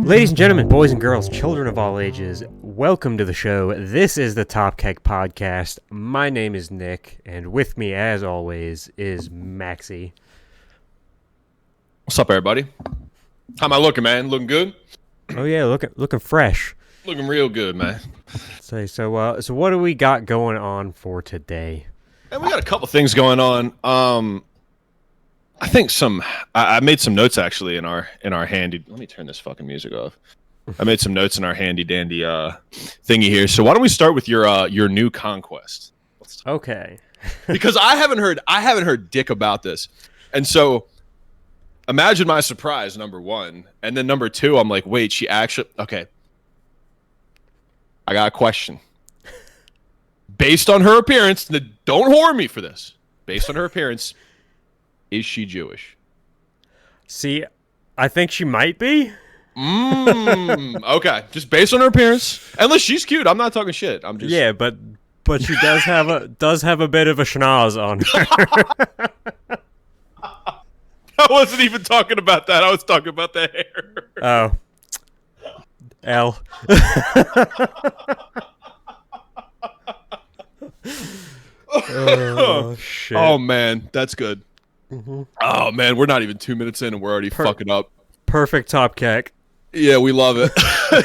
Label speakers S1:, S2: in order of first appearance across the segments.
S1: Ladies and gentlemen, boys and girls, children of all ages, welcome to the show. This is the Top Keg Podcast. My name is Nick, and with me, as always, is Maxie.
S2: What's up, everybody? How am I looking, man? Looking good?
S1: Oh yeah, looking fresh.
S2: Looking real good, man.
S1: So what do we got going on for today?
S2: And we got a couple things going on. I think I made some notes actually in our handy. Let me turn this fucking music off. I made some notes in our handy dandy thingy here. So why don't we start with your new conquest?
S1: Okay.
S2: Because I haven't heard dick about this, and so imagine my surprise. Number one, and then number two, I'm like, wait, she actually okay. I got a question. Based on her appearance, don't whore me for this. Based on her appearance, is she Jewish?
S1: See, I think she might be.
S2: Okay, just based on her appearance. Unless she's cute, I'm not talking shit. I'm just
S1: but she does have a bit of a schnoz on her.
S2: I wasn't even talking about that. I was talking about the hair.
S1: Oh. L. Oh shit.
S2: Oh man, that's good.
S1: Mm-hmm.
S2: Oh man, we're not even 2 minutes in and we're already fucking up.
S1: Perfect top keg.
S2: Yeah, we love it.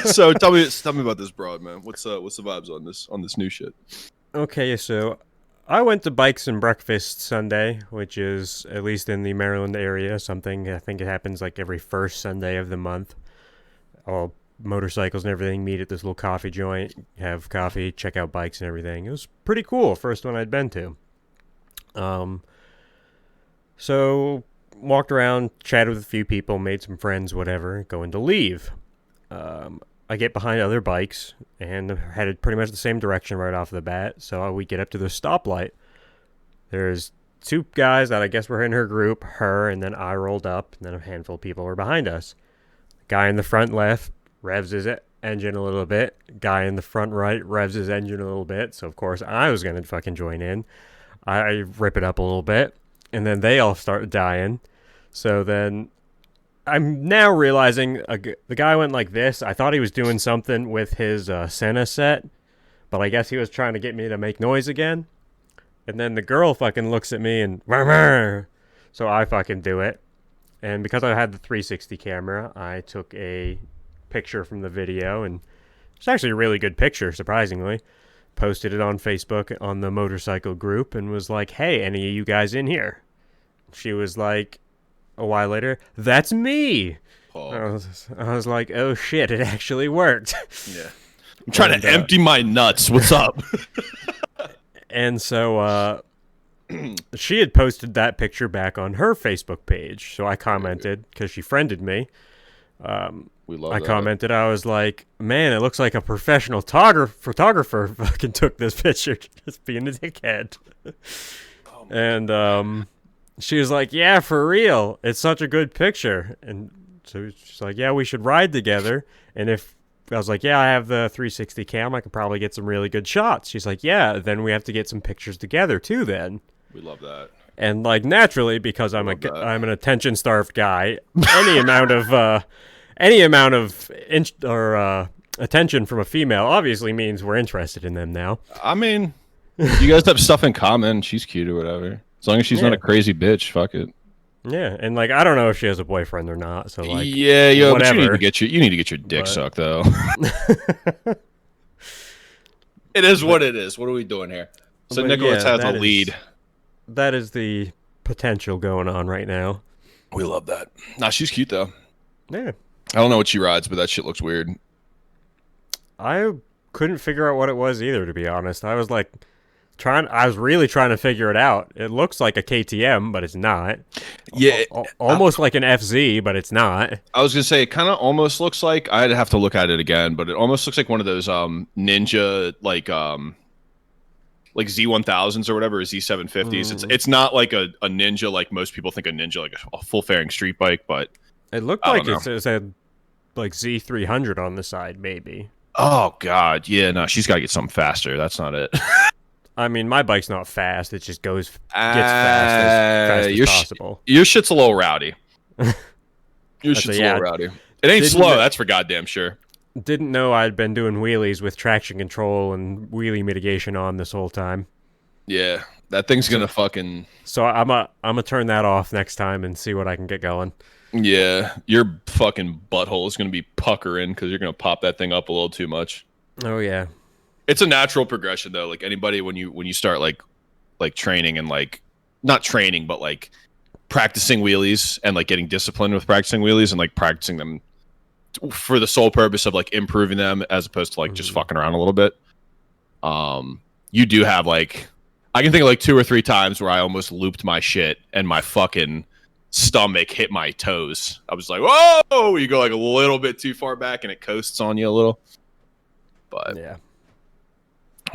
S2: So tell me about this broad, man. What's the vibes on this new shit?
S1: Okay, so I went to Bikes and Breakfast Sunday, which is, at least in the Maryland area, something I think it happens like every first Sunday of the month. All motorcycles and everything meet at this little coffee joint, have coffee, check out bikes and everything. It was pretty cool. First one I'd been to. So walked around, chatted with a few people, made some friends, whatever, going to leave. I get behind other bikes and headed pretty much the same direction right off the bat. So we get up to the stoplight. There's two guys that I guess were in her group, her, and then I rolled up, and then a handful of people were behind us. Guy in the front left revs his engine a little bit. Guy in the front right revs his engine a little bit. So, of course, I was going to fucking join in. I rip it up a little bit. And then they all start dying. So then I'm now realizing the guy went like this. I thought he was doing something with his Senna set. But I guess he was trying to get me to make noise again. And then the girl fucking looks at me and... So I fucking do it. And because I had the 360 camera, I took a picture from the video, and it's actually a really good picture, surprisingly. Posted it on Facebook on the motorcycle group and was like, hey, any of you guys in here? She was like, a while later, that's me. Oh. I was like, oh shit, it actually worked.
S2: Yeah. I'm trying to empty my nuts. What's up?
S1: And so she had posted that picture back on her Facebook page. So I commented, because she friended me.
S2: We love
S1: I
S2: that.
S1: commented, I was like, man, it looks like a professional photographer fucking took this picture, just being a dickhead. Oh, and she was like, yeah, for real. It's such a good picture. And so she's like, yeah, we should ride together. And if I was like, yeah, I have the 360 cam, I could probably get some really good shots. She's like, yeah, then we have to get some pictures together too then.
S2: We love that. And
S1: like naturally, because I'm an attention-starved guy, any amount of attention from a female obviously means we're interested in them now.
S2: I mean, you guys have stuff in common. She's cute or whatever. As long as she's not a crazy bitch, fuck it.
S1: Yeah, and like I don't know if she has a boyfriend or not. So like,
S2: yeah,
S1: whatever.
S2: But you need to get your dick sucked though. It is what it is. What are we doing here? So Nicholas has a lead.
S1: That is the potential going on right now.
S2: We love that. Nah, she's cute though.
S1: Yeah.
S2: I don't know what she rides, but that shit looks weird.
S1: I couldn't figure out what it was either, to be honest. I was like I was really trying to figure it out. It looks like a KTM, but it's not.
S2: Yeah.
S1: Almost like an FZ, but it's not.
S2: I was going to say, it kind of almost looks like, I'd have to look at it again, but it almost looks like one of those Ninja, like Z1000s or whatever, or Z750s. It's not like a Ninja like most people think a Ninja, like a full fairing street bike, but
S1: it looked like it said like Z300 on the side, maybe.
S2: Oh God, yeah, no, she's got to get something faster. That's not it.
S1: I mean, my bike's not fast. It just gets fast as possible.
S2: Your shit's a little rowdy. Your shit's a little rowdy. It ain't slow, that's for goddamn sure.
S1: Didn't know I'd been doing wheelies with traction control and wheelie mitigation on this whole time.
S2: Yeah, that thing's gonna fucking...
S1: So I'm gonna turn that off next time and see what I can get going.
S2: Yeah, your fucking butthole is gonna be puckering because you're gonna pop that thing up a little too much.
S1: Oh yeah.
S2: It's a natural progression though. Like anybody when you start like training and like not training but like practicing wheelies and like getting disciplined with practicing wheelies and like practicing them for the sole purpose of like improving them as opposed to like just fucking around a little bit. You do have like, I can think of like 2 or 3 times where I almost looped my shit and my fucking stomach hit my toes. I was like, whoa, you go like a little bit too far back and it coasts on you a little. But
S1: yeah,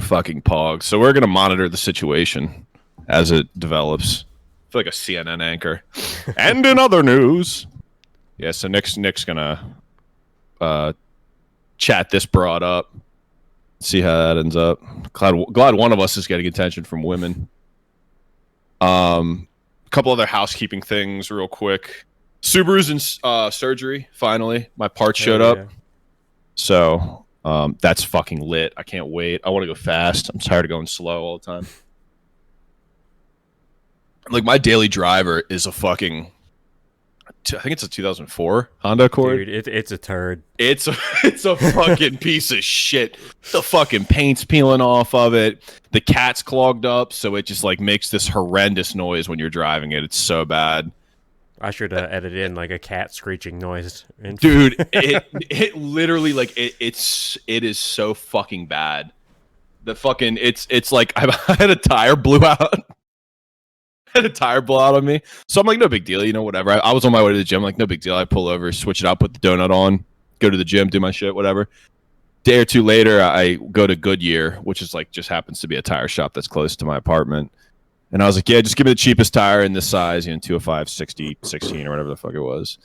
S2: fucking pog. So we're going to monitor the situation as it develops. I feel like a CNN anchor. And in other news. Yeah, so Nick's going to chat this broad up. See how that ends up. Glad one of us is getting attention from women. A couple other housekeeping things real quick. Subaru's in surgery, finally. My parts showed up. Yeah. So that's fucking lit. I can't wait. I want to go fast. I'm tired of going slow all the time. Like, my daily driver is a fucking... I think it's a 2004 Honda Accord.
S1: Dude, it's a turd.
S2: It's a fucking piece of shit. The fucking paint's peeling off of it. The cat's clogged up, so it just like makes this horrendous noise when you're driving it. It's so bad.
S1: I should edit in like a cat screeching noise.
S2: Dude, it literally like it is so fucking bad. The fucking it's like I had a tire blew out. Had a tire blow out on me, so I'm like, no big deal, you know, whatever. I was on my way to the gym, like, no big deal. I pull over, switch it out, put the donut on, go to the gym, do my shit, whatever. Day or two later, I go to Goodyear, which is like just happens to be a tire shop that's close to my apartment, and I was like, yeah, just give me the cheapest tire in this size, 205 60 16 or whatever the fuck it was.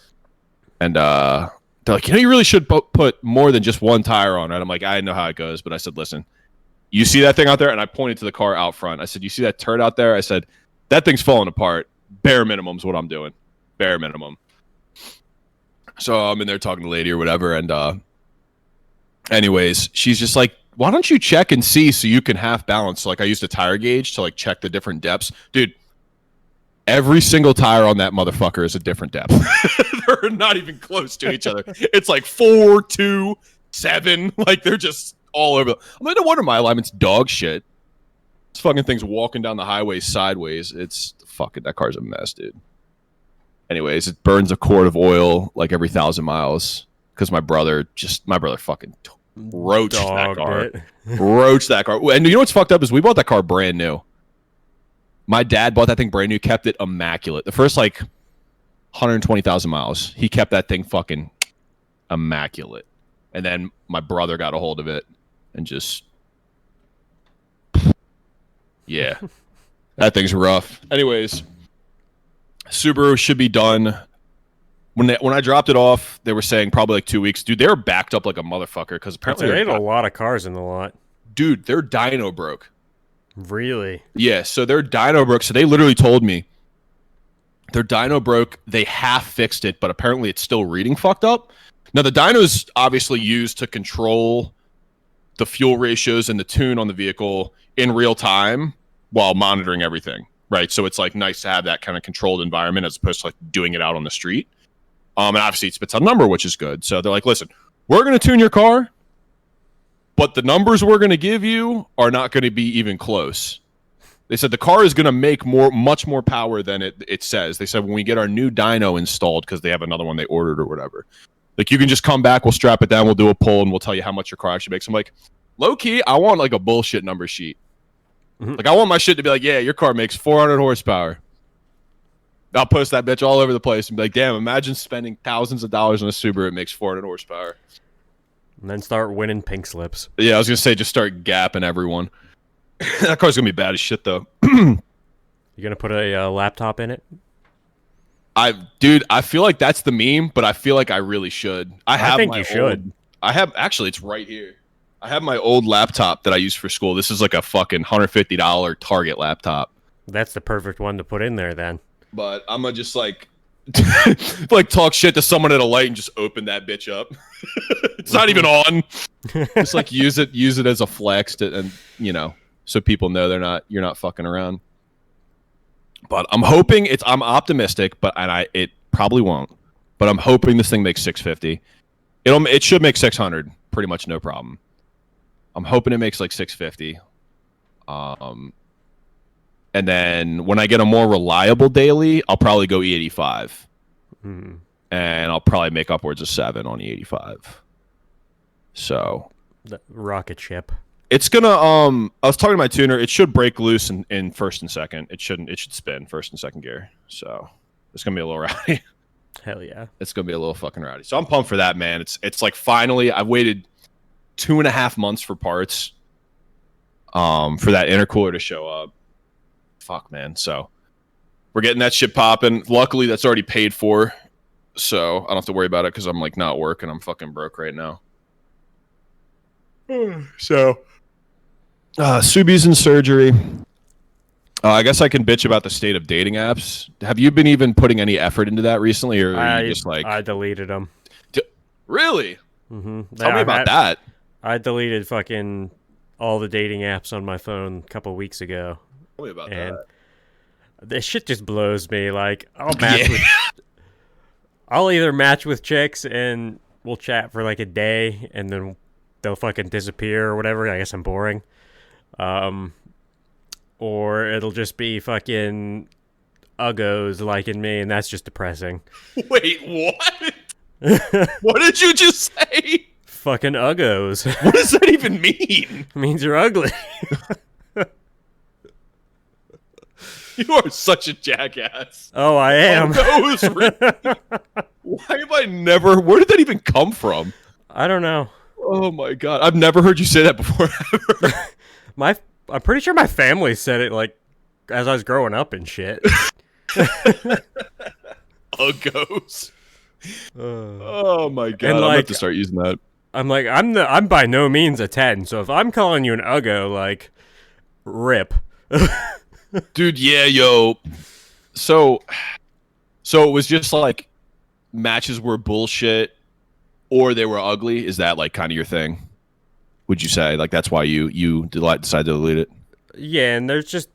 S2: And they're like, you really should put more than just one tire on it. I'm like, I know how it goes, but I said, listen, you see that thing out there? And I pointed to the car out front. I said, you see that turd out there? I said, that thing's falling apart. Bare minimum's what I'm doing. Bare minimum. So I'm in there talking to the lady or whatever, and anyways, she's just like, why don't you check and see so you can half balance? So, like, I used a tire gauge to like check the different depths. Dude, every single tire on that motherfucker is a different depth. They're not even close to each other. It's like 4, 2, 7. Like, they're just all over. I'm like, no wonder my alignment's dog shit. This fucking thing's walking down the highway sideways. It's fucking, that car's a mess, dude. Anyways, it burns a quart of oil like every 1,000 miles because my brother fucking roached that car. Roached that car. And you know what's fucked up is we bought that car brand new. My dad bought that thing brand new, kept it immaculate. The first like 120,000 miles, he kept that thing fucking immaculate. And then my brother got a hold of it and just... Yeah, that thing's rough. Anyways, Subaru should be done. When I dropped it off, they were saying probably like 2 weeks. Dude, they were backed up like a motherfucker because apparently
S1: they had a lot of cars in the lot.
S2: Dude, their dyno broke.
S1: Really?
S2: Yeah, so their dyno broke. So they literally told me their dyno broke. They half fixed it, but apparently it's still reading fucked up. Now, the dyno's obviously used to control the fuel ratios and the tune on the vehicle in real time while monitoring everything, right? So it's like nice to have that kind of controlled environment as opposed to like doing it out on the street. And obviously it spits out a number, which is good. So they're like, listen, we're going to tune your car, but the numbers we're going to give you are not going to be even close. They said the car is going to make much more power than it says. They said when we get our new dyno installed, because they have another one they ordered or whatever, like you can just come back, we'll strap it down, we'll do a poll, and we'll tell you how much your car actually makes. I'm like, low key, I want like a bullshit number sheet. Mm-hmm. Like I want my shit to be like, yeah, your car makes 400 horsepower. I'll post that bitch all over the place and be like, damn, imagine spending thousands of dollars on a Subaru, it makes 400 horsepower.
S1: And then start winning pink slips.
S2: Yeah, I was gonna say just start gapping everyone. That car's gonna be bad as shit though. You
S1: gonna put a laptop in it?
S2: I feel like that's the meme, but I feel like I really should. I think you should. I have actually, it's right here. I have my old laptop that I use for school. This is like a fucking $150 Target laptop.
S1: That's the perfect one to put in there then.
S2: But I'm gonna just like like talk shit to someone at a light and just open that bitch up. It's not even on. Just like use it as a flex to, and you know, so people know you're not fucking around. But I'm hoping I'm optimistic, but it probably won't. But I'm hoping this thing makes 650. It should make 600, pretty much no problem. I'm hoping it makes like 650. And then when I get a more reliable daily, I'll probably go E85. And I'll probably make upwards of 7 on E85. So
S1: the rocket ship.
S2: It's gonna I was talking to my tuner, it should break loose in first and second. It should spin first and second gear. So it's gonna be a little rowdy.
S1: Hell yeah.
S2: It's gonna be a little fucking rowdy. So I'm pumped for that, man. It's like finally I've waited 2.5 months for parts for that intercooler to show up. Fuck, man. So we're getting that shit popping. Luckily that's already paid for, so I don't have to worry about it because I'm like not working. I'm fucking broke right now. So Subi's in surgery. I guess I can bitch about the state of dating apps. Have you been even putting any effort into that recently, or are you just like
S1: I deleted them?
S2: Really?
S1: Mm-hmm.
S2: Tell me about that.
S1: I deleted fucking all the dating apps on my phone a couple weeks ago.
S2: Tell me about that.
S1: This shit just blows me. Like I'll either match with chicks and we'll chat for like a day and then they'll fucking disappear or whatever. I guess I'm boring. Or it'll just be fucking uggos liking me, and that's just depressing.
S2: Wait, what? What did you just say?
S1: Fucking uggos.
S2: What does that even mean?
S1: It means you're ugly.
S2: You are such a jackass.
S1: Oh, I am.
S2: Uggos, really? Why have I never... Where did that even come from?
S1: I don't know.
S2: Oh my god, I've never heard you say that before.
S1: I'm pretty sure my family said it like as I was growing up and shit.
S2: Uggos. Oh my god,
S1: and
S2: I'm
S1: like,
S2: have to start using that.
S1: I'm like, I'm by no means a 10, so if I'm calling you an uggo, like, rip.
S2: Dude, yeah, yo. So it was just like matches were bullshit or they were ugly. Is that like kind of your thing? Would you say like that's why you decided to delete it?
S1: Yeah, and there's just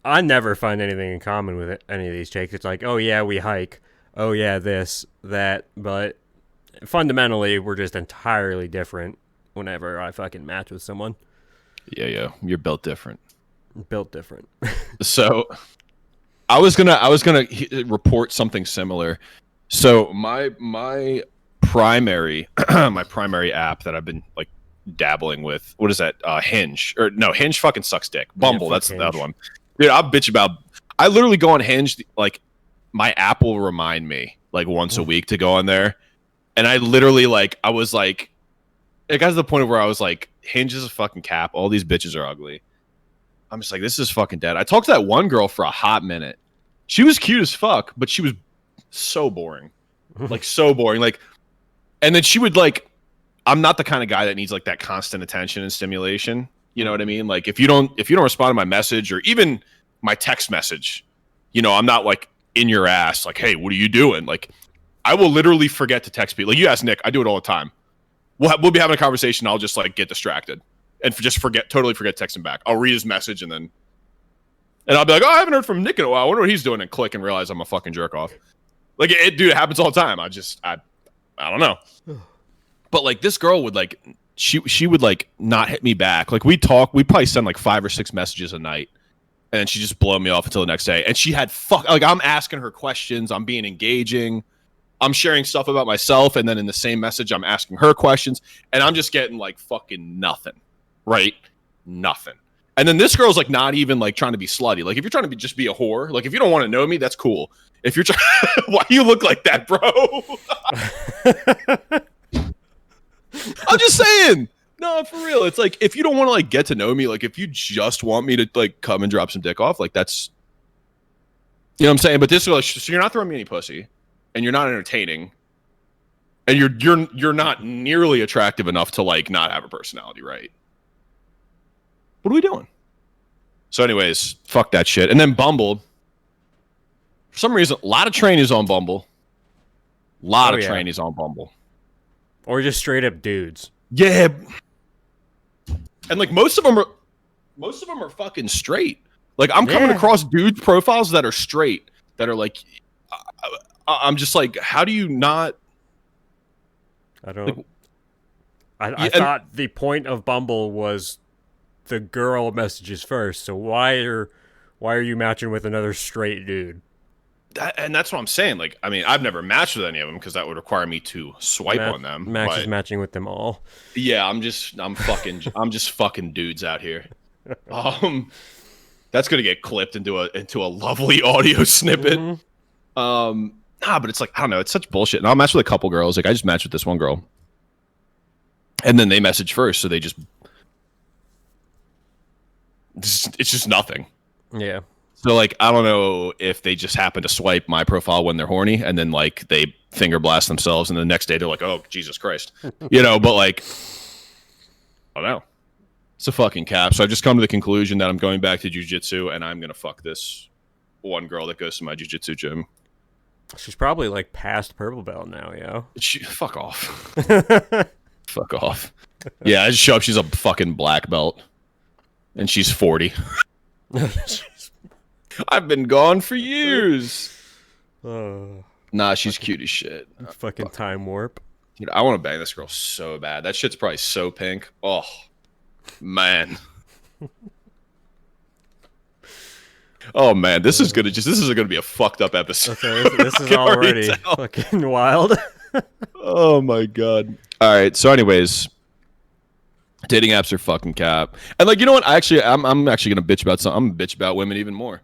S1: I never find anything in common with any of these chicks. It's like, oh yeah, we hike. Oh yeah, this, that, but fundamentally we're just entirely different whenever I fucking match with someone.
S2: Yeah, you're built different.
S1: Built different.
S2: So I was gonna report something similar. So my primary my primary app that I've been like dabbling with, what is that? Hinge. Or no, Hinge fucking sucks dick. Bumble, yeah, that's Hinge. The other one. Dude, I'll bitch about. I literally go on Hinge, like my app will remind me like once a week to go on there, and I literally like I was like, it got to the point where I was like, Hinge is a fucking cap. All these bitches are ugly. I'm just like, this is fucking dead. I talked to that one girl for a hot minute. She was cute as fuck, but she was so boring. Like so boring. Like, and then she would like, I'm not the kind of guy that needs like that constant attention and stimulation. You know what I mean? Like if you don't respond to my message or even my text message, you know, I'm not like in your ass, like, hey, what are you doing? Like I will literally forget to text people. Like you ask Nick, I do it all the time. We'll be having a conversation. I'll just like get distracted and totally forget texting back. I'll read his message and I'll be like, oh, I haven't heard from Nick in a while. I wonder what he's doing, and click and realize I'm a fucking jerk off. Like dude, it happens all the time. I don't know. But like this girl would like, she would like not hit me back. Like we probably send like 5 or 6 messages a night, and then she just blow me off until the next day. And she had like I'm asking her questions, I'm being engaging, I'm sharing stuff about myself, and then in the same message I'm asking her questions, and I'm just getting like fucking nothing, right? Nothing. And then this girl's like not even like trying to be slutty. Like if you're trying to just be a whore, like if you don't want to know me, that's cool. If you're trying, why do you look like that, bro? I'm just saying. No, for real. It's like if you don't want to like get to know me, like if you just want me to like come and drop some dick off, like that's, you know what I'm saying. But this is like, so you're not throwing me any pussy, and you're not entertaining, and you're not nearly attractive enough to like not have a personality, right? What are we doing? So, anyways, fuck that shit. And then Bumble. For some reason, a lot of trainees on Bumble. A lot of
S1: yeah.
S2: trainees on Bumble.
S1: Or just straight up dudes.
S2: Yeah. And like most of them are fucking straight. Like I'm coming across dude profiles that are straight that are like, I'm just like, how do you not?
S1: I don't. Like, I thought the point of Bumble was the girl messages first. So why are you matching with another straight dude?
S2: And that's what I'm saying. Like, I mean, I've never matched with any of them because that would require me to swipe on them.
S1: Max is matching with them all.
S2: Yeah, I'm just fucking dudes out here. That's gonna get clipped into a lovely audio snippet. Mm-hmm. But it's like, I don't know, it's such bullshit. And I'll match with a couple girls. Like I just matched with this one girl, and then they message first, so they it's just nothing.
S1: Yeah.
S2: So like, I don't know if they just happen to swipe my profile when they're horny, and then like they finger blast themselves, and the next day they're like, oh Jesus Christ, But like, I don't know. It's a fucking cap. So I've just come to the conclusion that I'm going back to jujitsu, and I'm gonna fuck this one girl that goes to my jujitsu gym.
S1: She's probably like past purple belt now, yo.
S2: Fuck off. Fuck off. Yeah, I just show up. She's a fucking black belt, and she's 40. I've been gone for years. Nah, she's cute as shit.
S1: Fucking time warp.
S2: Dude, I want to bang this girl so bad. That shit's probably so pink. Oh, man. Oh man, this is gonna be a fucked up episode.
S1: Okay, this is already fucking wild.
S2: Oh my god. All right. So, anyways, dating apps are fucking cap. And like, you know what? I'm actually gonna bitch about something. I'm gonna bitch about women even more.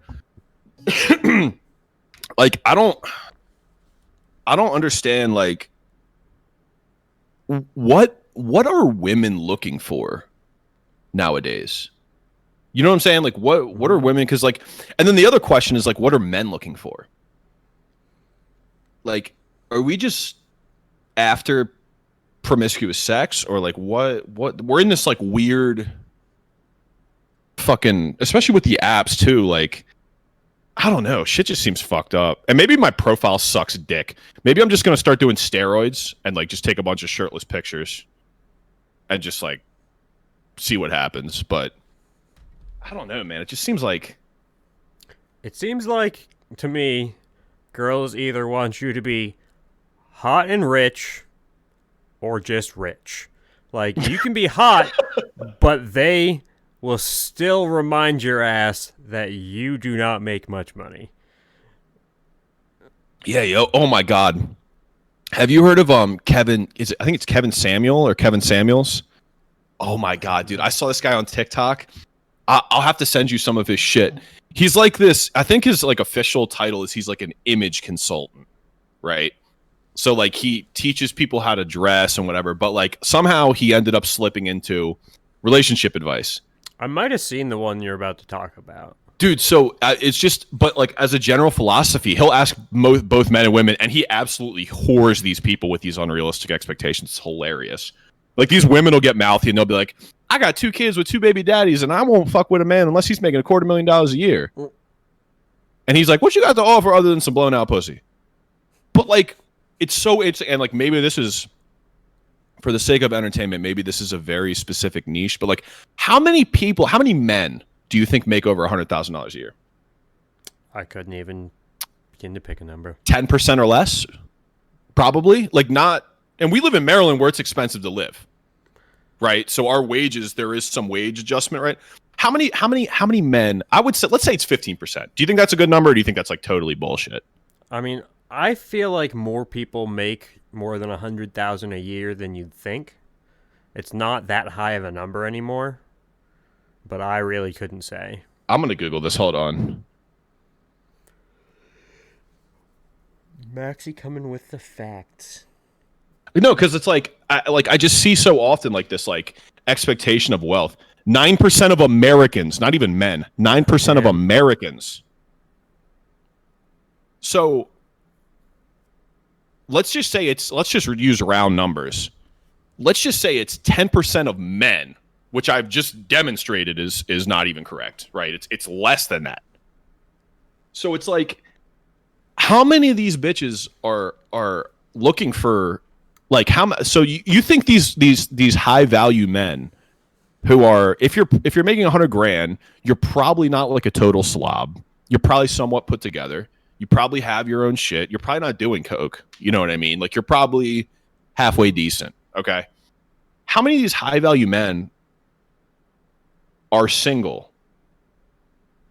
S2: Like, I don't understand. Like, what are women looking for nowadays? You know what I'm saying? Like, what are women? Because like, and then the other question is like, what are men looking for? Like, are we just after promiscuous sex, or like what? We're in this like weird fucking, especially with the apps too. Like, I don't know, shit just seems fucked up. And maybe my profile sucks dick. Maybe I'm just gonna start doing steroids and like just take a bunch of shirtless pictures and just like see what happens. But I don't know, man. It just seems like...
S1: It seems like, to me, girls either want you to be hot and rich or just rich. Like, you can be hot, but they will still remind your ass that you do not make much money.
S2: Yeah, yo. Oh, my God. Have you heard of Kevin... I think it's Kevin Samuel or Kevin Samuels? Oh, my God, dude. I saw this guy on TikTok. I'll have to send you some of his shit. He's like this, I think his like official title is he's like an image consultant, right? So like he teaches people how to dress and whatever, but like somehow he ended up slipping into relationship advice.
S1: I might have seen the one you're about to talk about.
S2: Dude, so it's just, but like as a general philosophy, he'll ask both men and women, and he absolutely whores these people with these unrealistic expectations. It's hilarious. Like these women will get mouthy and they'll be like, I got 2 kids with 2 baby daddies, and I won't fuck with a man unless he's making $250,000 a year. And he's like, what you got to offer other than some blown out pussy? But like, and like maybe this is, for the sake of entertainment, maybe this is a very specific niche, but like how many men do you think make over $100,000 a year?
S1: I couldn't even begin to pick a number.
S2: 10% or less? Probably. Like not, and we live in Maryland where it's expensive to live. Right. So our wages, there is some wage adjustment, right? How many men, I would say, let's say it's 15%. Do you think that's a good number, or do you think that's like totally bullshit?
S1: I mean, I feel like more people make more than 100,000 a year than you'd think. It's not that high of a number anymore, but I really couldn't say.
S2: I'm going to Google this. Hold on.
S1: Maxie coming with the facts.
S2: No, because it's like I just see so often like this like expectation of wealth. 9% of Americans, not even men, 9% of Americans. So let's just use round numbers. Let's just say it's 10% of men, which I've just demonstrated is not even correct, right? It's less than that. So it's like how many of these bitches are looking for like so you think these high value men who are, if you're making 100 grand, you're probably not like a total slob. You're probably somewhat put together. You probably have your own shit. You're probably not doing coke. You know what I mean? Like, you're probably halfway decent. Okay. How many of these high value men are single?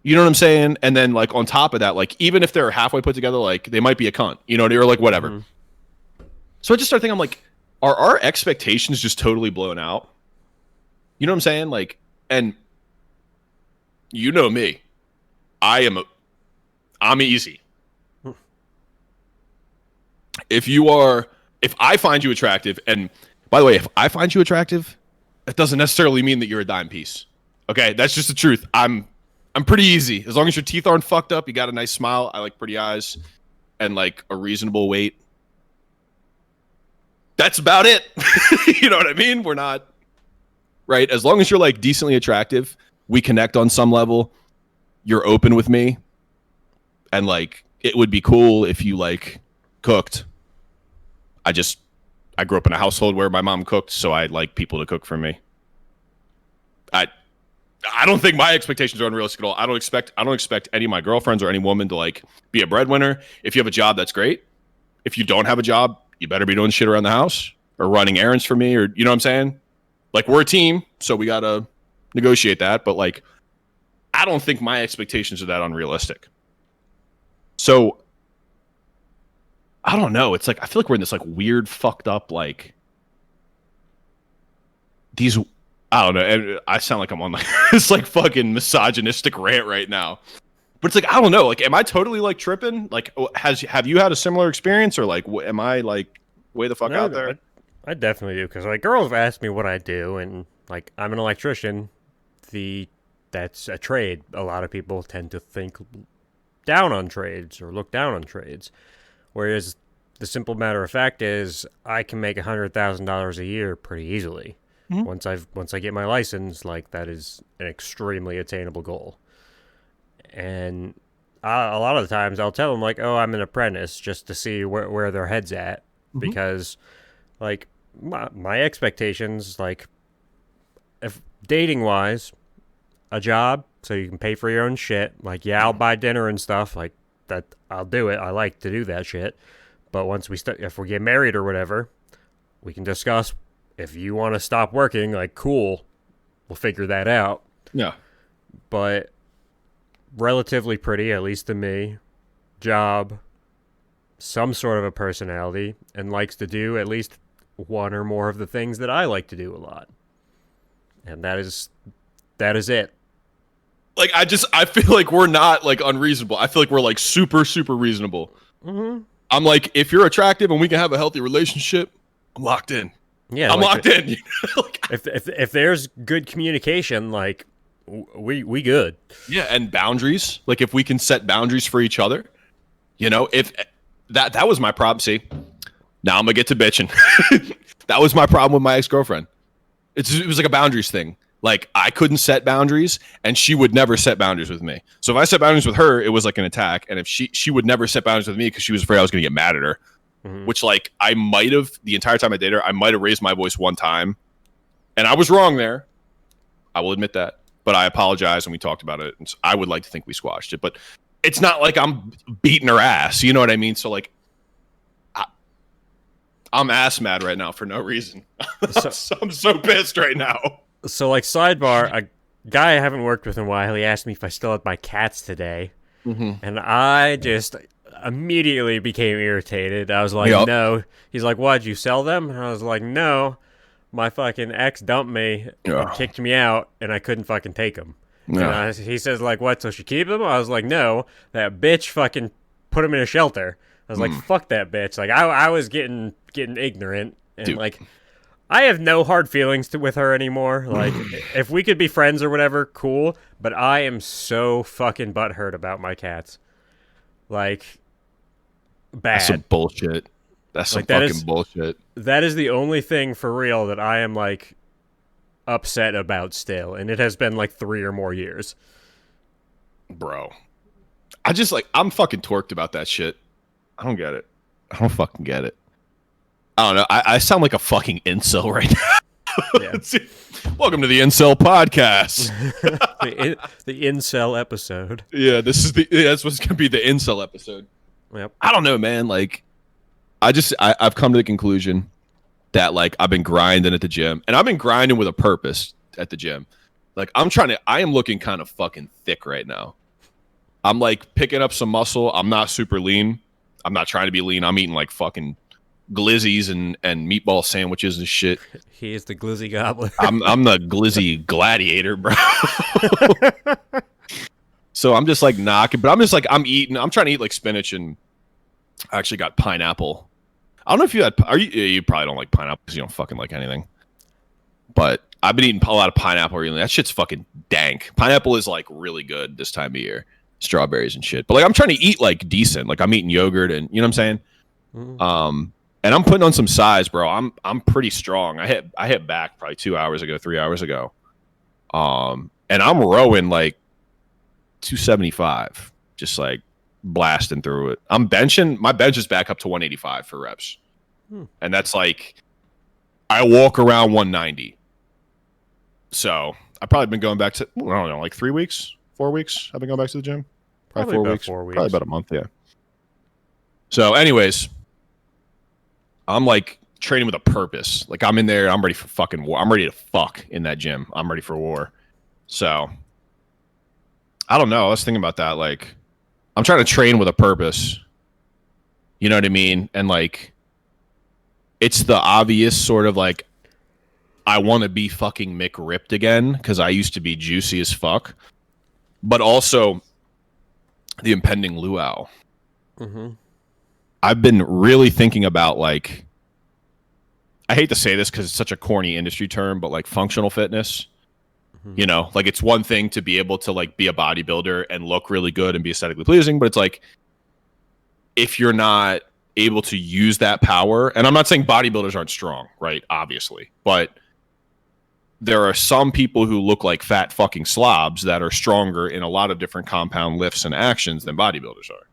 S2: You know what I'm saying? And then, like, on top of that, like, even if they're halfway put together, like, they might be a cunt, you know, or like whatever. Mm-hmm. So I just started thinking, I'm like, are our expectations just totally blown out? You know what I'm saying? Like, and you know me, I'm easy. If I find you attractive, and by the way, if I find you attractive, that doesn't necessarily mean that you're a dime piece. Okay, that's just the truth. I'm pretty easy. As long as your teeth aren't fucked up, you got a nice smile, I like pretty eyes, and like a reasonable weight. That's about it. You know what I mean? We're not, right? As long as you're like decently attractive, we connect on some level, you're open with me, and like it would be cool if you like cooked. I grew up in a household where my mom cooked, so I like people to cook for me. I don't think my expectations are unrealistic at all. I don't expect any of my girlfriends or any woman to like be a breadwinner. If you have a job, that's great. If you don't have a job, you better be doing shit around the house or running errands for me, or you know what I'm saying? Like, we're a team, so we gotta negotiate that. But like, I don't think my expectations are that unrealistic. So I don't know. It's like, I feel like we're in this like weird, fucked up, like these, I don't know. And I sound like I'm on like this like fucking misogynistic rant right now, but it's like, I don't know. Like, am I totally like tripping? Like, have you had a similar experience, or like, am I like way the fuck out there?
S1: I definitely do. Cause like girls have asked me what I do, and like, I'm an electrician. That's a trade. A lot of people tend to think down on trades or look down on trades. Whereas the simple matter of fact is, I can make $100,000 a year pretty easily. Mm-hmm. Once I get my license, like, that is an extremely attainable goal. And a lot of the times I'll tell them like, oh, I'm an apprentice, just to see where their head's at. Mm-hmm. Because like my expectations, like, if dating wise, a job so you can pay for your own shit. Like, yeah, I'll buy dinner and stuff like that. I'll do it. I like to do that shit. But once if we get married or whatever, we can discuss. If you want to stop working, like, cool, we'll figure that out.
S2: Yeah.
S1: But relatively pretty, at least to me, job, some sort of a personality, and likes to do at least one or more of the things that I like to do a lot. And that is it.
S2: Like, I feel like we're not like unreasonable. I feel like we're like super, super reasonable. Mm-hmm. I'm like, if you're attractive and we can have a healthy relationship, I'm locked in.
S1: Yeah,
S2: I'm locked in.
S1: Like, if there's good communication, like, we good.
S2: Yeah, and boundaries. Like, if we can set boundaries for each other, you know, if that was my problem. See, now I'm gonna get to bitching. That was my problem with my ex-girlfriend. It was like a boundaries thing. Like, I couldn't set boundaries, and she would never set boundaries with me. So if I set boundaries with her, it was like an attack. And if she would never set boundaries with me because she was afraid I was going to get mad at her, which, like, I might have, the entire time I dated her, I might have raised my voice one time. And I was wrong there. I will admit that. But I apologize, and we talked about it. And so I would like to think we squashed it. But it's not like I'm beating her ass. You know what I mean? So, like, I'm ass mad right now for no reason. I'm so pissed right now.
S1: So, like, sidebar, a guy I haven't worked with in a while, he asked me if I still had my cats today. Mm-hmm. And I just immediately became irritated. I was like, No. He's like, why'd you sell them? And I was like, no. My fucking ex dumped me and kicked me out, and I couldn't fucking take them. And he says, like, what, so she keep them? I was like, no. That bitch fucking put him in a shelter. I was like, fuck that bitch. Like, I was getting ignorant. And, dude, like, I have no hard feelings with her anymore. Like, if we could be friends or whatever, cool. But I am so fucking butthurt about my cats. Like, bad.
S2: That's some bullshit. That's some fucking bullshit.
S1: That is the only thing for real that I am, like, upset about still. And it has been, like, 3 or more years.
S2: Bro. I'm fucking torqued about that shit. I don't get it. I don't fucking get it. I don't know. I sound like a fucking incel right now.
S1: Yeah.
S2: Welcome to the Incel podcast.
S1: the Incel episode.
S2: Yeah, that's what's gonna be the Incel episode.
S1: Yep.
S2: I don't know, man. Like, I've come to the conclusion that like I've been grinding at the gym, and I've been grinding with a purpose at the gym. Like I am looking kind of fucking thick right now. I'm like picking up some muscle. I'm not super lean. I'm not trying to be lean. I'm eating like fucking glizzies and meatball sandwiches and shit.
S1: He is the glizzy gobbler.
S2: I'm the glizzy gladiator, bro. So I'm just like knocking, but I'm just like I'm trying to eat like spinach, and I actually got pineapple. I don't know if you probably don't like pineapple because you don't fucking like anything. But I've been eating a lot of pineapple recently. That shit's fucking dank. Pineapple is like really good this time of year. Strawberries and shit. But like I'm trying to eat like decent. Like I'm eating yogurt and you know what I'm saying? Mm. And I'm putting on some size, bro. I'm pretty strong. I hit back probably 3 hours ago. And I'm rowing like 275. Just like blasting through it. My bench is back up to 185 for reps. And that's like I walk around 190. So I've probably been going back to, I don't know, like 3 weeks, 4 weeks. I've been going back to the gym. Probably 4 weeks. 4 weeks. Probably about a month, yeah. So anyways, I'm like training with a purpose. Like I'm in there, I'm ready for fucking war. I'm ready to fuck in that gym. I'm ready for war. So I don't know. I was thinking about that. Like I'm trying to train with a purpose. You know what I mean? And like it's the obvious sort of like I want to be fucking Mick ripped again because I used to be juicy as fuck. But also the impending luau. Mm-hmm. I've been really thinking about like, I hate to say this because it's such a corny industry term, but like functional fitness. Mm-hmm. You know, like it's one thing to be able to like be a bodybuilder and look really good and be aesthetically pleasing, but it's like if you're not able to use that power, and I'm not saying bodybuilders aren't strong, right? Obviously, but there are some people who look like fat fucking slobs that are stronger in a lot of different compound lifts and actions than bodybuilders are.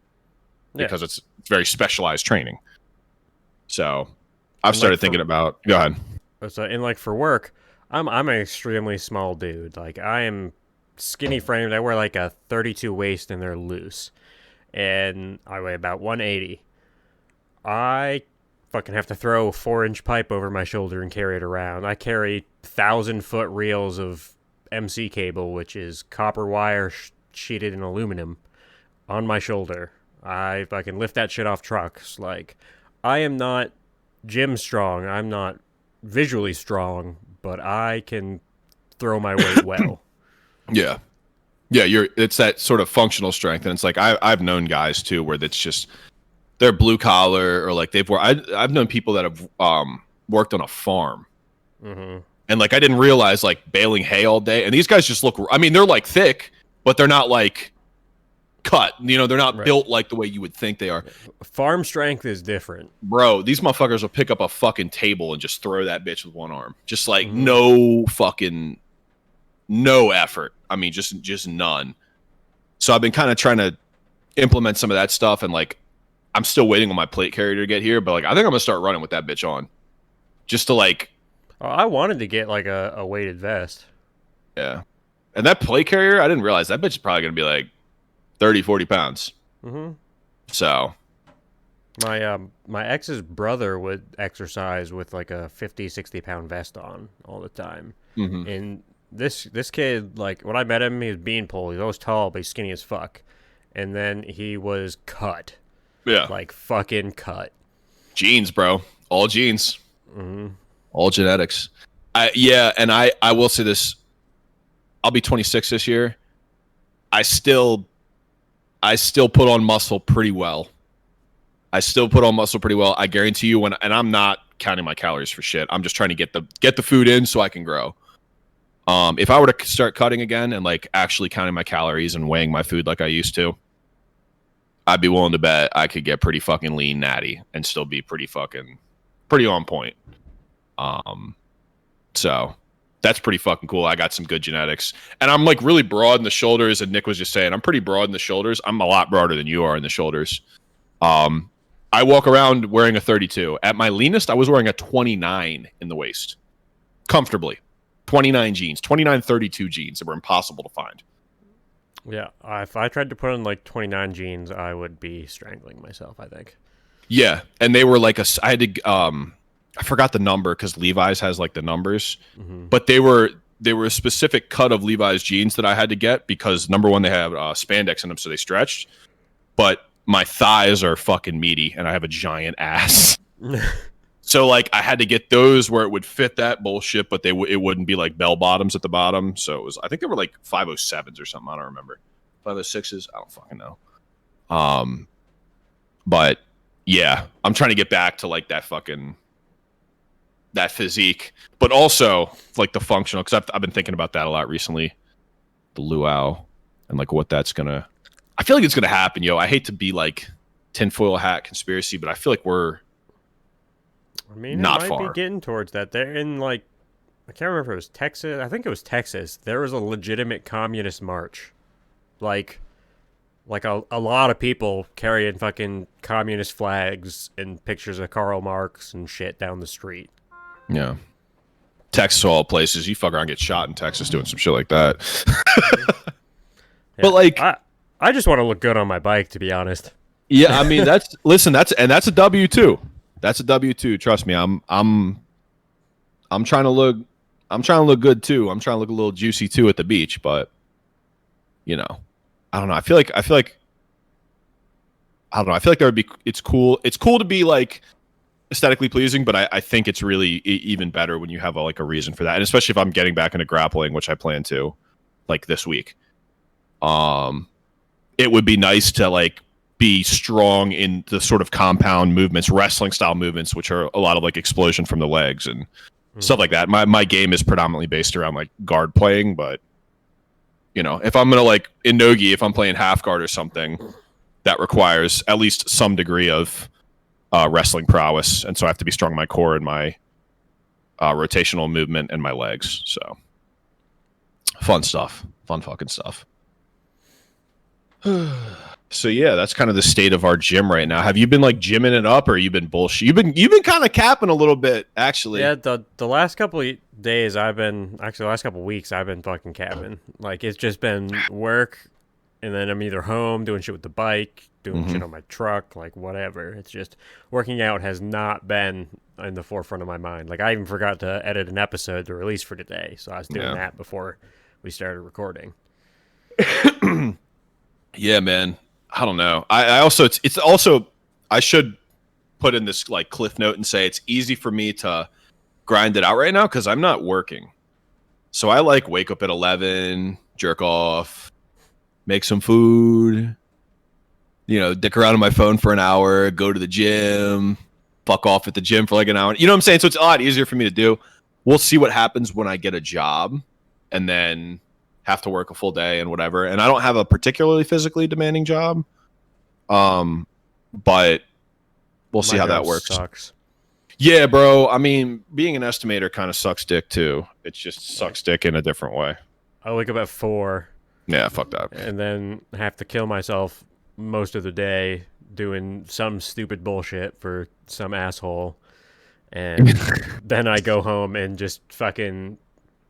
S2: Because it's very specialized training. So I've started thinking about, go ahead.
S1: So and like for work, I'm an extremely small dude. Like I am skinny framed. I wear like a 32 waist and they're loose. And I weigh about 180. I fucking have to throw a 4-inch pipe over my shoulder and carry it around. I carry 1,000-foot reels of MC cable, which is copper wire sheeted in aluminum, on my shoulder. I can lift that shit off trucks. Like, I am not gym strong. I'm not visually strong, but I can throw my weight well.
S2: Yeah. Yeah, it's that sort of functional strength. And it's like, I've known guys, too, where it's just, they're blue collar or like I've known people that have worked on a farm. Mm-hmm. And like, I didn't realize like baling hay all day. And these guys just look, I mean, they're like thick, but they're not like cut. You know, they're not built like the way you would think they are.
S1: Farm strength is different.
S2: Bro, these motherfuckers will pick up a fucking table and just throw that bitch with one arm. Just like no effort. I mean, just none. So I've been kind of trying to implement some of that stuff, and like I'm still waiting on my plate carrier to get here, but like I think I'm gonna start running with that bitch on. Just to like
S1: I wanted to get like a weighted vest.
S2: Yeah. And that plate carrier, I didn't realize that bitch is probably gonna be like 30, 40 pounds. Mm-hmm. So
S1: my ex's brother would exercise with like a 50, 60 pound vest on all the time. Mm-hmm. And this kid, like when I met him, he was beanpole. He's always tall, but he's skinny as fuck. And then he was cut.
S2: Yeah.
S1: Like fucking cut.
S2: Genes, bro. All genes. Mm-hmm. All genetics. And I will say this. I'll be 26 this year. I still put on muscle pretty well. I guarantee you and I'm not counting my calories for shit. I'm just trying to get the food in so I can grow. If I were to start cutting again and like actually counting my calories and weighing my food like I used to, I'd be willing to bet I could get pretty fucking lean natty and still be pretty on point. So that's pretty fucking cool. I got some good genetics, and I'm like really broad in the shoulders. And Nick was just saying, I'm pretty broad in the shoulders. I'm a lot broader than you are in the shoulders. I walk around wearing a 32. At my leanest, I was wearing a 29 in the waist. Comfortably. 29 jeans. 29 32 jeans that were impossible to find.
S1: Yeah, if I tried to put on like 29 jeans, I would be strangling myself, I think.
S2: Yeah, and they were like I had to I forgot the number because Levi's has like the numbers, but they were a specific cut of Levi's jeans that I had to get because number one, they have spandex in them, so they stretched. But my thighs are fucking meaty, and I have a giant ass. So like I had to get those where it would fit that bullshit, but it wouldn't be like bell bottoms at the bottom. So it was, I think they were like 507s or something. I don't remember. 506s. I don't fucking know. But yeah, I'm trying to get back to like that physique, but also like the functional, because I've been thinking about that a lot recently. The luau and like what that's gonna. I feel like it's gonna happen, yo. I hate to be like tinfoil hat conspiracy, but I feel like we're.
S1: I mean,
S2: not
S1: it might
S2: far.
S1: be getting towards that. They're in like, I can't remember if it was Texas. I think it was Texas. There was a legitimate communist march, like a lot of people carrying fucking communist flags and pictures of Karl Marx and shit down the street.
S2: Yeah. Texas, all places. You fuck around and get shot in Texas doing some shit like that.
S1: Yeah,
S2: but like,
S1: I just want to look good on my bike, to be honest.
S2: Yeah, I mean that's a W too. That's a W2. Trust me, I'm trying to look good too. I'm trying to look a little juicy too at the beach, but you know, I don't know. I feel like there would be. It's cool. It's cool to be like aesthetically pleasing, but I think it's really even better when you have like a reason for that, and especially if I'm getting back into grappling, which I plan to, like this week. It would be nice to like be strong in the sort of compound movements, wrestling style movements, which are a lot of like explosion from the legs and stuff like that. My game is predominantly based around like guard playing, but you know, if I'm gonna like in nogi, if I'm playing half guard or something, that requires at least some degree of wrestling prowess, and so I have to be strong in my core and my rotational movement and my legs. So fun fucking stuff. So yeah, that's kind of the state of our gym right now. Have you been like gymming it up, or you been bullshit? You've been kind of capping a little bit, actually.
S1: Yeah, the last couple of days the last couple of weeks I've been fucking capping. Like it's just been work, and then I'm either home doing shit with the bike, doing shit on my truck, like whatever. It's just working out has not been in the forefront of my mind. Like I even forgot to edit an episode to release for today, so I was doing that before we started recording.
S2: Yeah, man. I don't know. I also it's also I should put in this like cliff note and say it's easy for me to grind it out right now because I'm not working. So I like wake up at 11, jerk off, make some food, you know, dick around on my phone for an hour, go to the gym, fuck off at the gym for like an hour. You know what I'm saying? So it's a lot easier for me to do. We'll see what happens when I get a job and then have to work a full day and whatever. And I don't have a particularly physically demanding job. But we'll see how that works.
S1: Sucks.
S2: Yeah, bro. I mean, being an estimator kind of sucks dick too. It just sucks dick in a different way.
S1: I wake up at 4.
S2: Yeah, fuck that.
S1: And then have to kill myself most of the day doing some stupid bullshit for some asshole. And then I go home and just fucking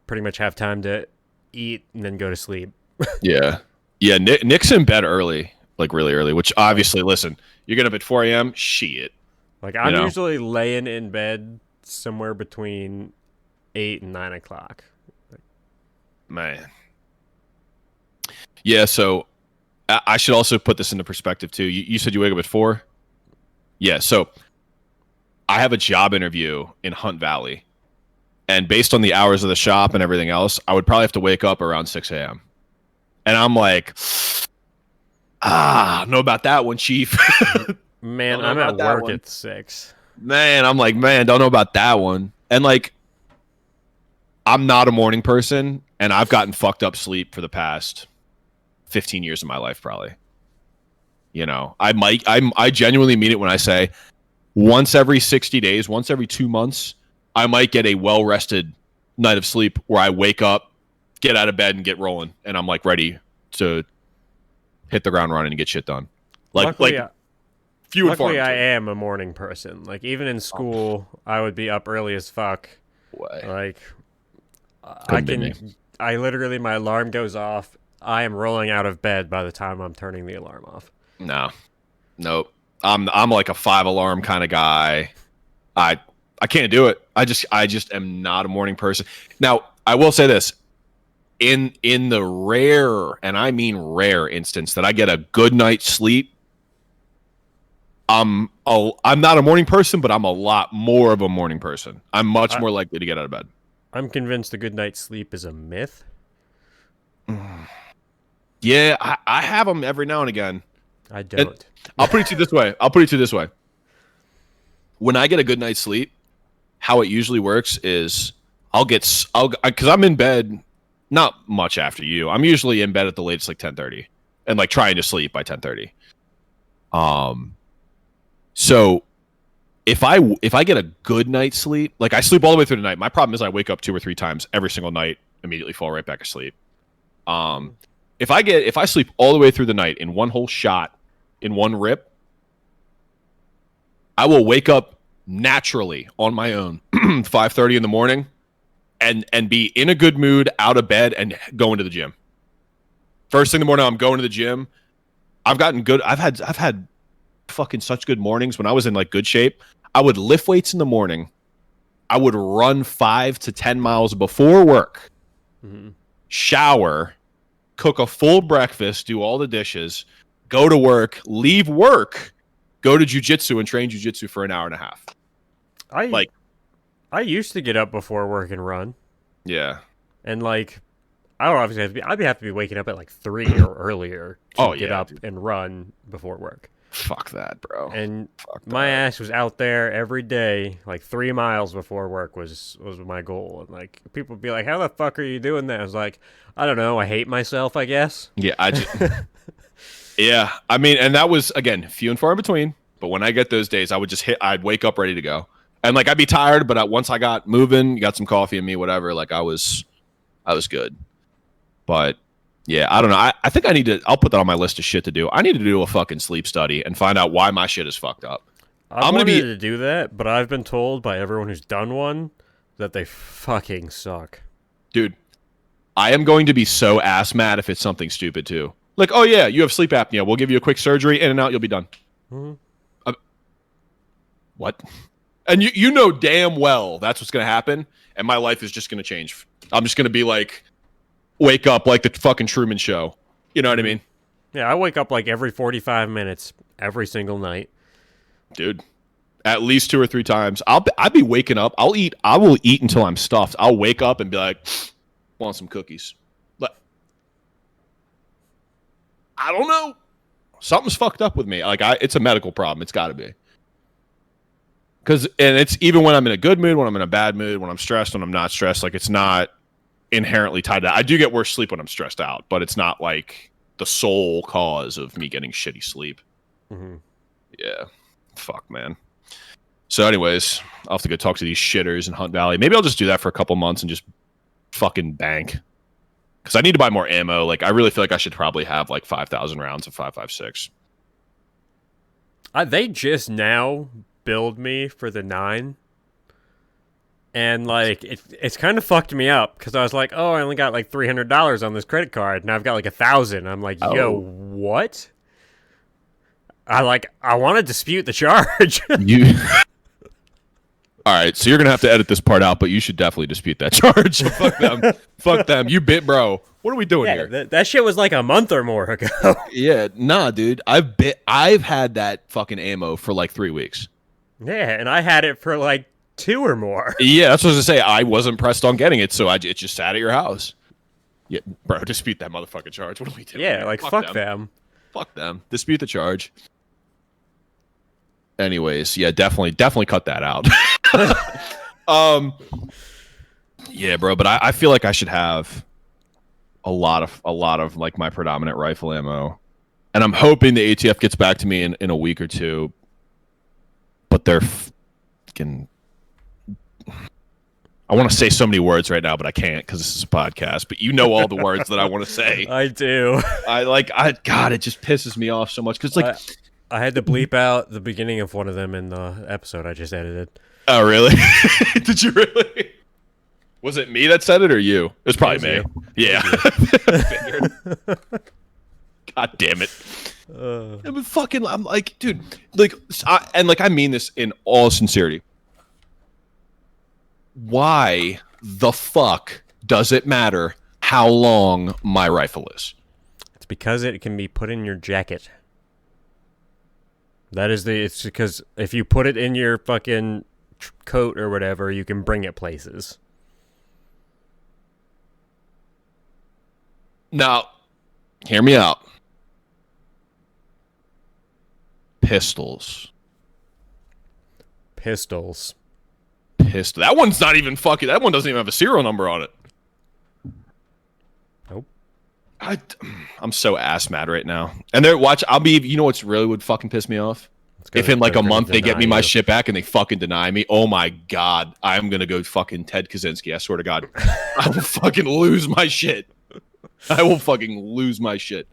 S1: pretty much have time to eat and then go to sleep.
S2: Yeah. Nick's in bed early, like really early, which obviously, listen, you're getting up at 4 a.m. Shit.
S1: Like I'm usually laying in bed somewhere between 8 and 9 o'clock.
S2: Man. Yeah. So I should also put this into perspective too. You said you wake up at 4. Yeah. So I have a job interview in Hunt Valley. And based on the hours of the shop and everything else, I would probably have to wake up around 6 a.m. And I'm like, know about that one, Chief.
S1: Man, I'm at work at 6.
S2: Man, I'm like, man, don't know about that one. And like, I'm not a morning person, and I've gotten fucked up sleep for the past 15 years of my life, probably. You know, I genuinely mean it when I say once every 60 days, once every 2 months, I might get a well-rested night of sleep where I wake up, get out of bed, and get rolling, and I'm like ready to hit the ground running and get shit done. Like Few and far
S1: Luckily, I
S2: between.
S1: am a morning person. Like, even in school, I would be up early as fuck.
S2: Way.
S1: Like, I literally, my alarm goes off. I am rolling out of bed by the time I'm turning the alarm off.
S2: No. Nope. I'm like a 5 alarm kind of guy. I can't do it. I just am not a morning person. Now, I will say this. In the rare, and I mean rare instance that I get a good night's sleep, I'm not a morning person, but I'm a lot more of a morning person. I'm much more likely to get out of bed.
S1: I'm convinced a good night's sleep is a myth.
S2: Yeah, I have them every now and again.
S1: I don't.
S2: And I'll put it to you this way. When I get a good night's sleep, how it usually works is because I'm in bed not much after you. I'm usually in bed at the latest like 10:30 and like trying to sleep by 10:30. So if I get a good night's sleep, like I sleep all the way through the night. My problem is I wake up 2 or 3 times every single night, immediately fall right back asleep. If I sleep all the way through the night in one whole shot, in one rip, I will wake up naturally on my own 5:30 in the morning and be in a good mood, out of bed, and going to the gym. First thing in the morning, I'm going to the gym. I've had fucking such good mornings when I was in like good shape. I would lift weights in the morning. I would run 5 to 10 miles before work, shower, cook a full breakfast, do all the dishes, go to work, leave work, go to jujitsu and train jujitsu for an hour and a half.
S1: I used to get up before work and run.
S2: Yeah.
S1: And like, I don't obviously I'd have to be waking up at like 3 or earlier to get up and run before work.
S2: Fuck that, bro.
S1: And my ass was out there every day, like 3 miles before work was my goal. And like people would be like, "How the fuck are you doing that?" I was like, "I don't know. I hate myself, I guess."
S2: Yeah, yeah. I mean, and that was again few and far in between. But when I get those days, I'd wake up ready to go, and like I'd be tired, but once I got moving, got some coffee in me, whatever, like I was good. But yeah, I don't know. I think I'll put that on my list of shit to do. I need to do a fucking sleep study and find out why my shit is fucked up.
S1: I'm going to do that, but I've been told by everyone who's done one that they fucking suck.
S2: Dude, I am going to be so ass mad if it's something stupid too. Like, oh yeah, you have sleep apnea. We'll give you a quick surgery, in and out, you'll be done. What? And you know damn well that's what's going to happen, and my life is just going to change. I'm just going to be like, wake up like the fucking Truman Show. You know what I mean?
S1: Yeah, I wake up like every 45 minutes every single night.
S2: Dude, at least 2 or 3 times. I'll be waking up. I will eat until I'm stuffed. I'll wake up and be like, want some cookies. But I don't know. Something's fucked up with me. Like it's a medical problem. It's got to be. And it's even when I'm in a good mood, when I'm in a bad mood, when I'm stressed, when I'm not stressed. Like it's not inherently tied to that. I do get worse sleep when I'm stressed out, but it's not like the sole cause of me getting shitty sleep. Yeah. Fuck, man. So anyways, I'll have to go talk to these shitters in Hunt Valley. Maybe I'll just do that for a couple months and just fucking bank. Because I need to buy more ammo. Like, I really feel like I should probably have like 5,000 rounds of 5.56.
S1: They just now billed me for the 9. And like it's kind of fucked me up because I was like, oh, I only got like $300 on this credit card, and I've got like 1,000. I'm like, yo, what? I want to dispute the charge.
S2: All right, so you're gonna have to edit this part out, but you should definitely dispute that charge. Fuck them. Fuck them. You bit, bro. What are we doing here?
S1: That shit was like a month or more ago.
S2: Yeah, nah, dude. I've had that fucking ammo for like 3 weeks.
S1: Yeah, and I had it for like 2 or more.
S2: Yeah, that's what I was gonna say. I wasn't pressed on getting it, so it just sat at your house. Yeah, bro, dispute that motherfucking charge. What are we doing?
S1: Yeah, like fuck them.
S2: Fuck them. Dispute the charge. Anyways, yeah, definitely cut that out. Yeah, bro, but I feel like I should have a lot of like my predominant rifle ammo, and I'm hoping the ATF gets back to me in a week or two. But they're fucking. I want to say so many words right now, but I can't because this is a podcast. But you know all the words that I want to say.
S1: I do.
S2: God, it just pisses me off so much because like
S1: I had to bleep out the beginning of one of them in the episode I just edited.
S2: Oh, really? Did you really? Was it me that said it or you? It was probably me. Yeah. God damn it. I'm like, dude, like, I mean this in all sincerity. Why the fuck does it matter how long my rifle is?
S1: It's because it can be put in your jacket. It's because if you put it in your fucking coat or whatever, you can bring it places.
S2: Now, hear me out. Pistols. That one's not even fucking. That one doesn't even have a serial number on it.
S1: Nope.
S2: I'm so ass mad right now. And they're watch. I'll be. You know what's really would fucking piss me off? If in like a month they get me my shit back and they fucking deny me. Oh my god, I'm gonna go fucking Ted Kaczynski. I swear to God, I will fucking lose my shit. I will fucking lose my shit.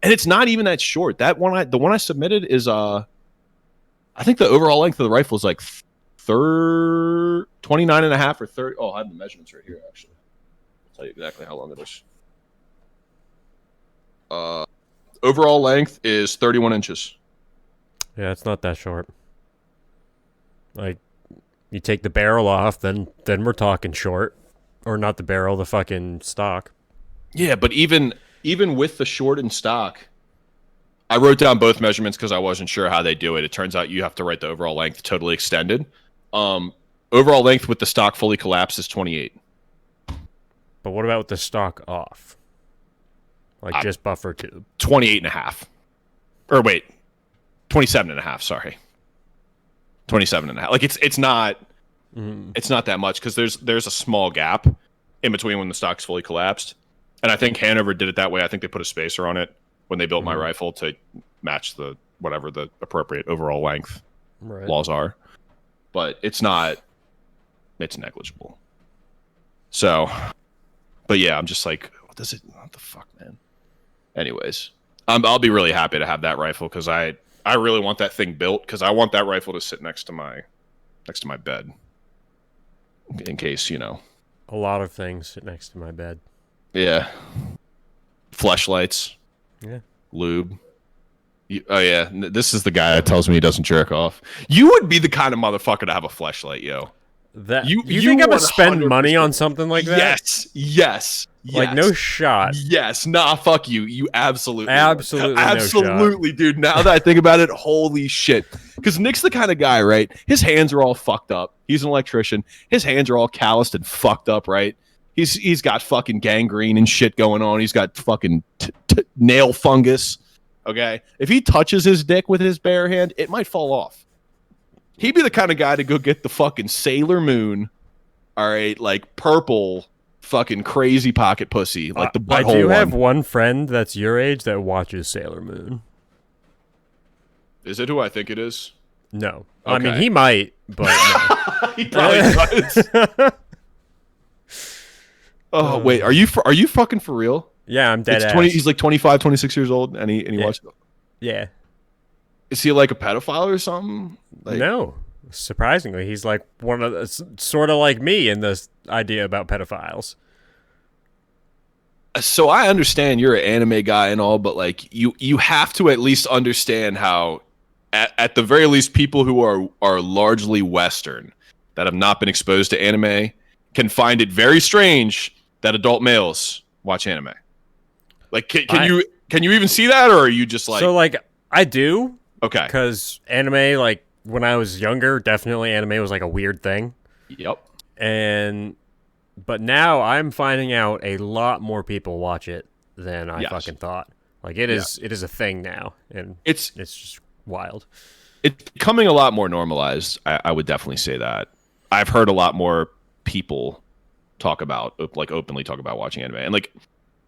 S2: And it's not even that short. That one, the one I submitted is I think the overall length of the rifle is like 29 and a half or 30. Oh, I have the measurements right here, actually. I'll tell you exactly how long it is. Overall length is 31 inches.
S1: Yeah, it's not that short. Like, you take the barrel off, then we're talking short. Or not the barrel, the fucking stock.
S2: Yeah, but even with the short and stock, I wrote down both measurements because I wasn't sure how they do it. It turns out you have to write the overall length totally extended. Overall length with the stock fully collapsed is 28.
S1: But what about with the stock off? Like just buffer tube?
S2: 28 and a half. Or wait, 27 and a half, sorry. 27 and a half. Like it's not that much because there's a small gap in between when the stock's fully collapsed. And I think Hanover did it that way. I think they put a spacer on it when they built my rifle to match the whatever the appropriate overall length laws are. But it's negligible. So, but yeah, I'm just like, what the fuck, man? Anyways, I'll be really happy to have that rifle because I really want that thing built because I want that rifle to sit next to my bed in case, you know.
S1: A lot of things sit next to my bed.
S2: Yeah. Fleshlights.
S1: Yeah.
S2: Lube. Oh, yeah. This is the guy that tells me he doesn't jerk off. You would be the kind of motherfucker to have a fleshlight, yo.
S1: That you think I would spend money on something like that?
S2: Yes.
S1: Like, no shot.
S2: Yes. Nah, fuck you. You absolutely.
S1: Absolutely,
S2: no, dude. Now that I think about it, holy shit. Because Nick's the kind of guy, right? His hands are all fucked up. He's an electrician. His hands are all calloused and fucked up, right? He's got fucking gangrene and shit going on. He's got fucking nail fungus. Okay? If he touches his dick with his bare hand, it might fall off. He'd be the kind of guy to go get the fucking Sailor Moon, all right, like purple fucking crazy pocket pussy, like the butthole one.
S1: I do have one friend that's your age that watches Sailor Moon.
S2: Is it who I think it is?
S1: No.
S2: Okay.
S1: I mean, he might, but no.
S2: He probably does. Oh, wait, are you fucking for real?
S1: Yeah, I'm dead ass.
S2: He's like 25, 26 years old, and he watches it.
S1: Yeah.
S2: Is he like a pedophile or something? Like,
S1: no. Surprisingly, he's like one of the, sort of like me in this idea about pedophiles.
S2: So I understand you're an anime guy and all, but like you have to at least understand how, at the very least, people who are largely Western that have not been exposed to anime can find it very strange that adult males watch anime. Like, can you even see that, or are you just like? So
S1: like I do.
S2: Okay.
S1: Because anime, like when I was younger, definitely anime was like a weird thing.
S2: Yep.
S1: But now I'm finding out a lot more people watch it than I fucking thought. Like it is a thing now, and it's just wild.
S2: It's becoming a lot more normalized. I would definitely say that. I've heard a lot more people openly talk about watching anime, and like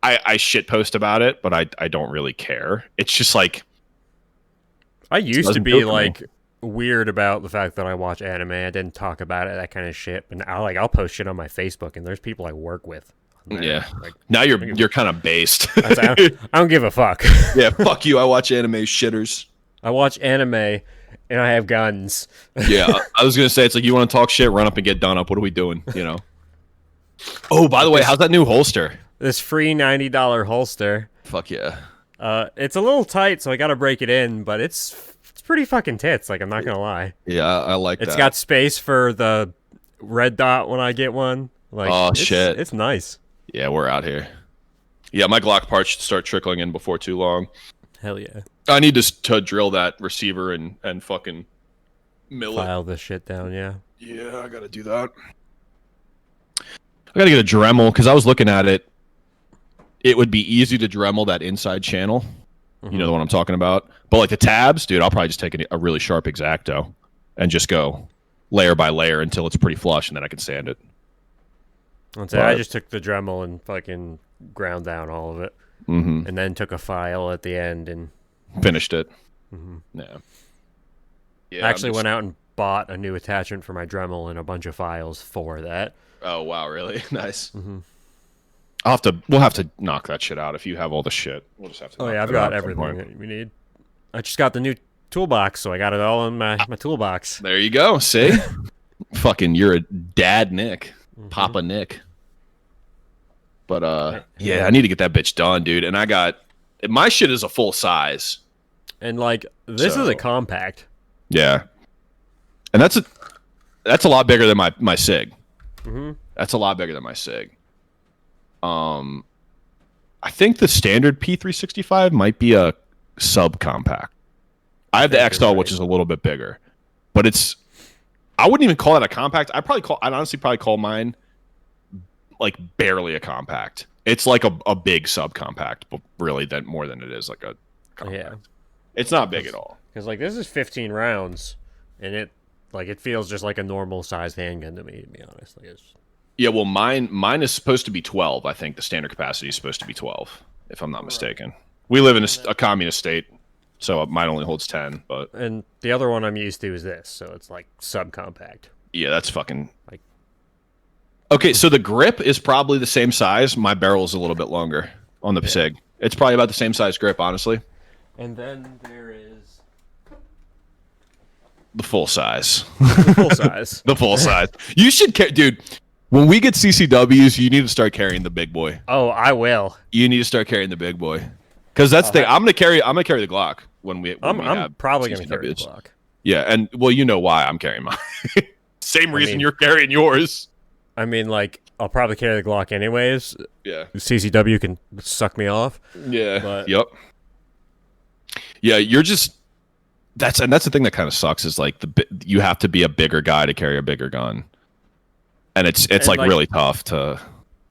S2: I shit post about it, but I don't really care. It's just like
S1: I used to be like weird about the fact that I watch anime. I didn't talk about it, that kind of shit. But now, like, I'll post shit on my Facebook, and there's people I work with.
S2: Yeah. Like, now you're kind of based.
S1: I don't give a fuck.
S2: Yeah, fuck you. I watch anime shitters.
S1: I watch anime and I have guns.
S2: Yeah, I was gonna say it's like you want to talk shit, run up and get done up. What are we doing? You know. Oh, by the way, how's that new holster?
S1: This free $90 holster.
S2: Fuck yeah.
S1: It's a little tight, so I gotta break it in, but it's pretty fucking tits. Like I'm not gonna lie.
S2: Yeah, I like that.
S1: It's got space for the red dot when I get one. Like,
S2: oh shit,
S1: it's nice.
S2: Yeah, we're out here. Yeah, my Glock parts should start trickling in before too long.
S1: Hell yeah.
S2: I need to drill that receiver and fucking mill
S1: File this shit down, yeah.
S2: Yeah, I gotta do that. I gotta get a Dremel, because I was looking at it. It would be easy to Dremel that inside channel. You know the one I'm talking about? But like the tabs, dude, I'll probably just take a really sharp X-Acto and just go layer by layer until it's pretty flush, and then I can sand it.
S1: I just took the Dremel and fucking ground down all of it. And then took a file at the end and
S2: finished it.
S1: Yeah. I actually went out and bought a new attachment for my Dremel and a bunch of files for that.
S2: Oh wow, really? Nice. We'll have to knock that shit out if you have all the shit. We'll just have to.
S1: Oh yeah, I've got everything that we need. I just got the new toolbox, so I got it all in my toolbox.
S2: There you go. See, fucking, you're a dad, Nick, Papa Nick. But yeah, I need to get that bitch done, dude. And my shit is a full size.
S1: And like this is a compact.
S2: Yeah, and that's a lot bigger than my Sig. That's a lot bigger than my Sig. I think the standard P365 might be a subcompact. I have the XL, which is a little bit bigger, but I wouldn't even call it a compact. I'd honestly probably call mine like barely a compact. It's like a big subcompact, but really more than it is like a compact.
S1: Yeah.
S2: It's not big at all.
S1: Because like this is 15 rounds, and it feels just like a normal sized handgun to me, to be honest. Like
S2: yeah, well, mine is supposed to be 12. I think the standard capacity is supposed to be 12, if I'm not mistaken. We live in a communist state, so mine only holds 10.
S1: And the other one I'm used to is this, so it's like subcompact.
S2: Yeah, that's fucking like. Okay, so the grip is probably the same size. My barrel is a little bit longer on the Sig. It's probably about the same size grip, honestly.
S1: And then there is
S2: the full size.
S1: The full size.
S2: The full size. You should dude. When we get CCWs, you need to start carrying the big boy.
S1: Oh, I will.
S2: You need to start carrying the big boy, because that's the thing. I'm gonna carry the Glock I'm
S1: probably gonna carry the Glock.
S2: Yeah, and well, you know why I'm carrying mine. Same reason you're carrying yours.
S1: I mean, like, I'll probably carry the Glock anyways.
S2: Yeah.
S1: CCW can suck me off.
S2: Yeah.
S1: But...
S2: Yep. Yeah, you're just. That's the thing that kind of sucks is like you have to be a bigger guy to carry a bigger gun. And it's like really tough to.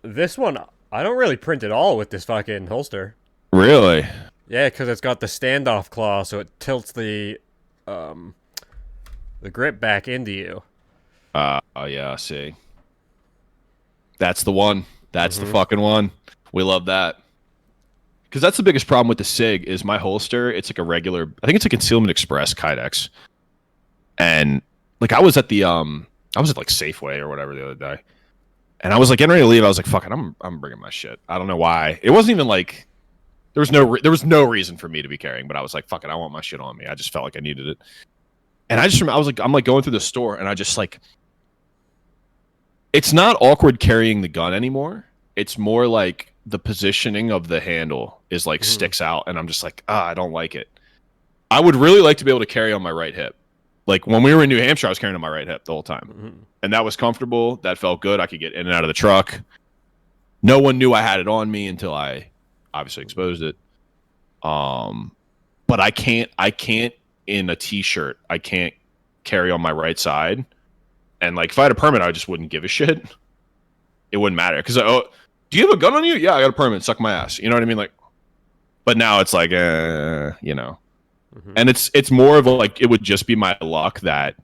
S1: This one, I don't really print at all with this fucking holster.
S2: Really?
S1: Yeah, because it's got the standoff claw, so it tilts the grip back into you.
S2: Oh yeah, I see. That's the one. That's the fucking one. We love that. Because that's the biggest problem with the Sig is my holster. It's like a regular. I think it's a Concealment Express Kydex. And like I was at like Safeway or whatever the other day, and I was like getting ready to leave. I was like, "Fuck it, I'm bringing my shit." I don't know why. It wasn't even like there was no reason for me to be carrying, but I was like, "Fuck it, I want my shit on me." I just felt like I needed it, and I just remember I'm like going through the store, and I just like it's not awkward carrying the gun anymore. It's more like the positioning of the handle is like sticks out, and I'm just like, I don't like it. I would really like to be able to carry on my right hip. Like when we were in New Hampshire, I was carrying on my right hip the whole time. And that was comfortable. That felt good. I could get in and out of the truck. No one knew I had it on me until I obviously exposed it. But I can't in a t-shirt, I can't carry on my right side. And like if I had a permit, I just wouldn't give a shit. It wouldn't matter. Because do you have a gun on you? Yeah, I got a permit. Suck my ass. You know what I mean? Like, but now it's like, you know. And it's more of like it would just be my luck that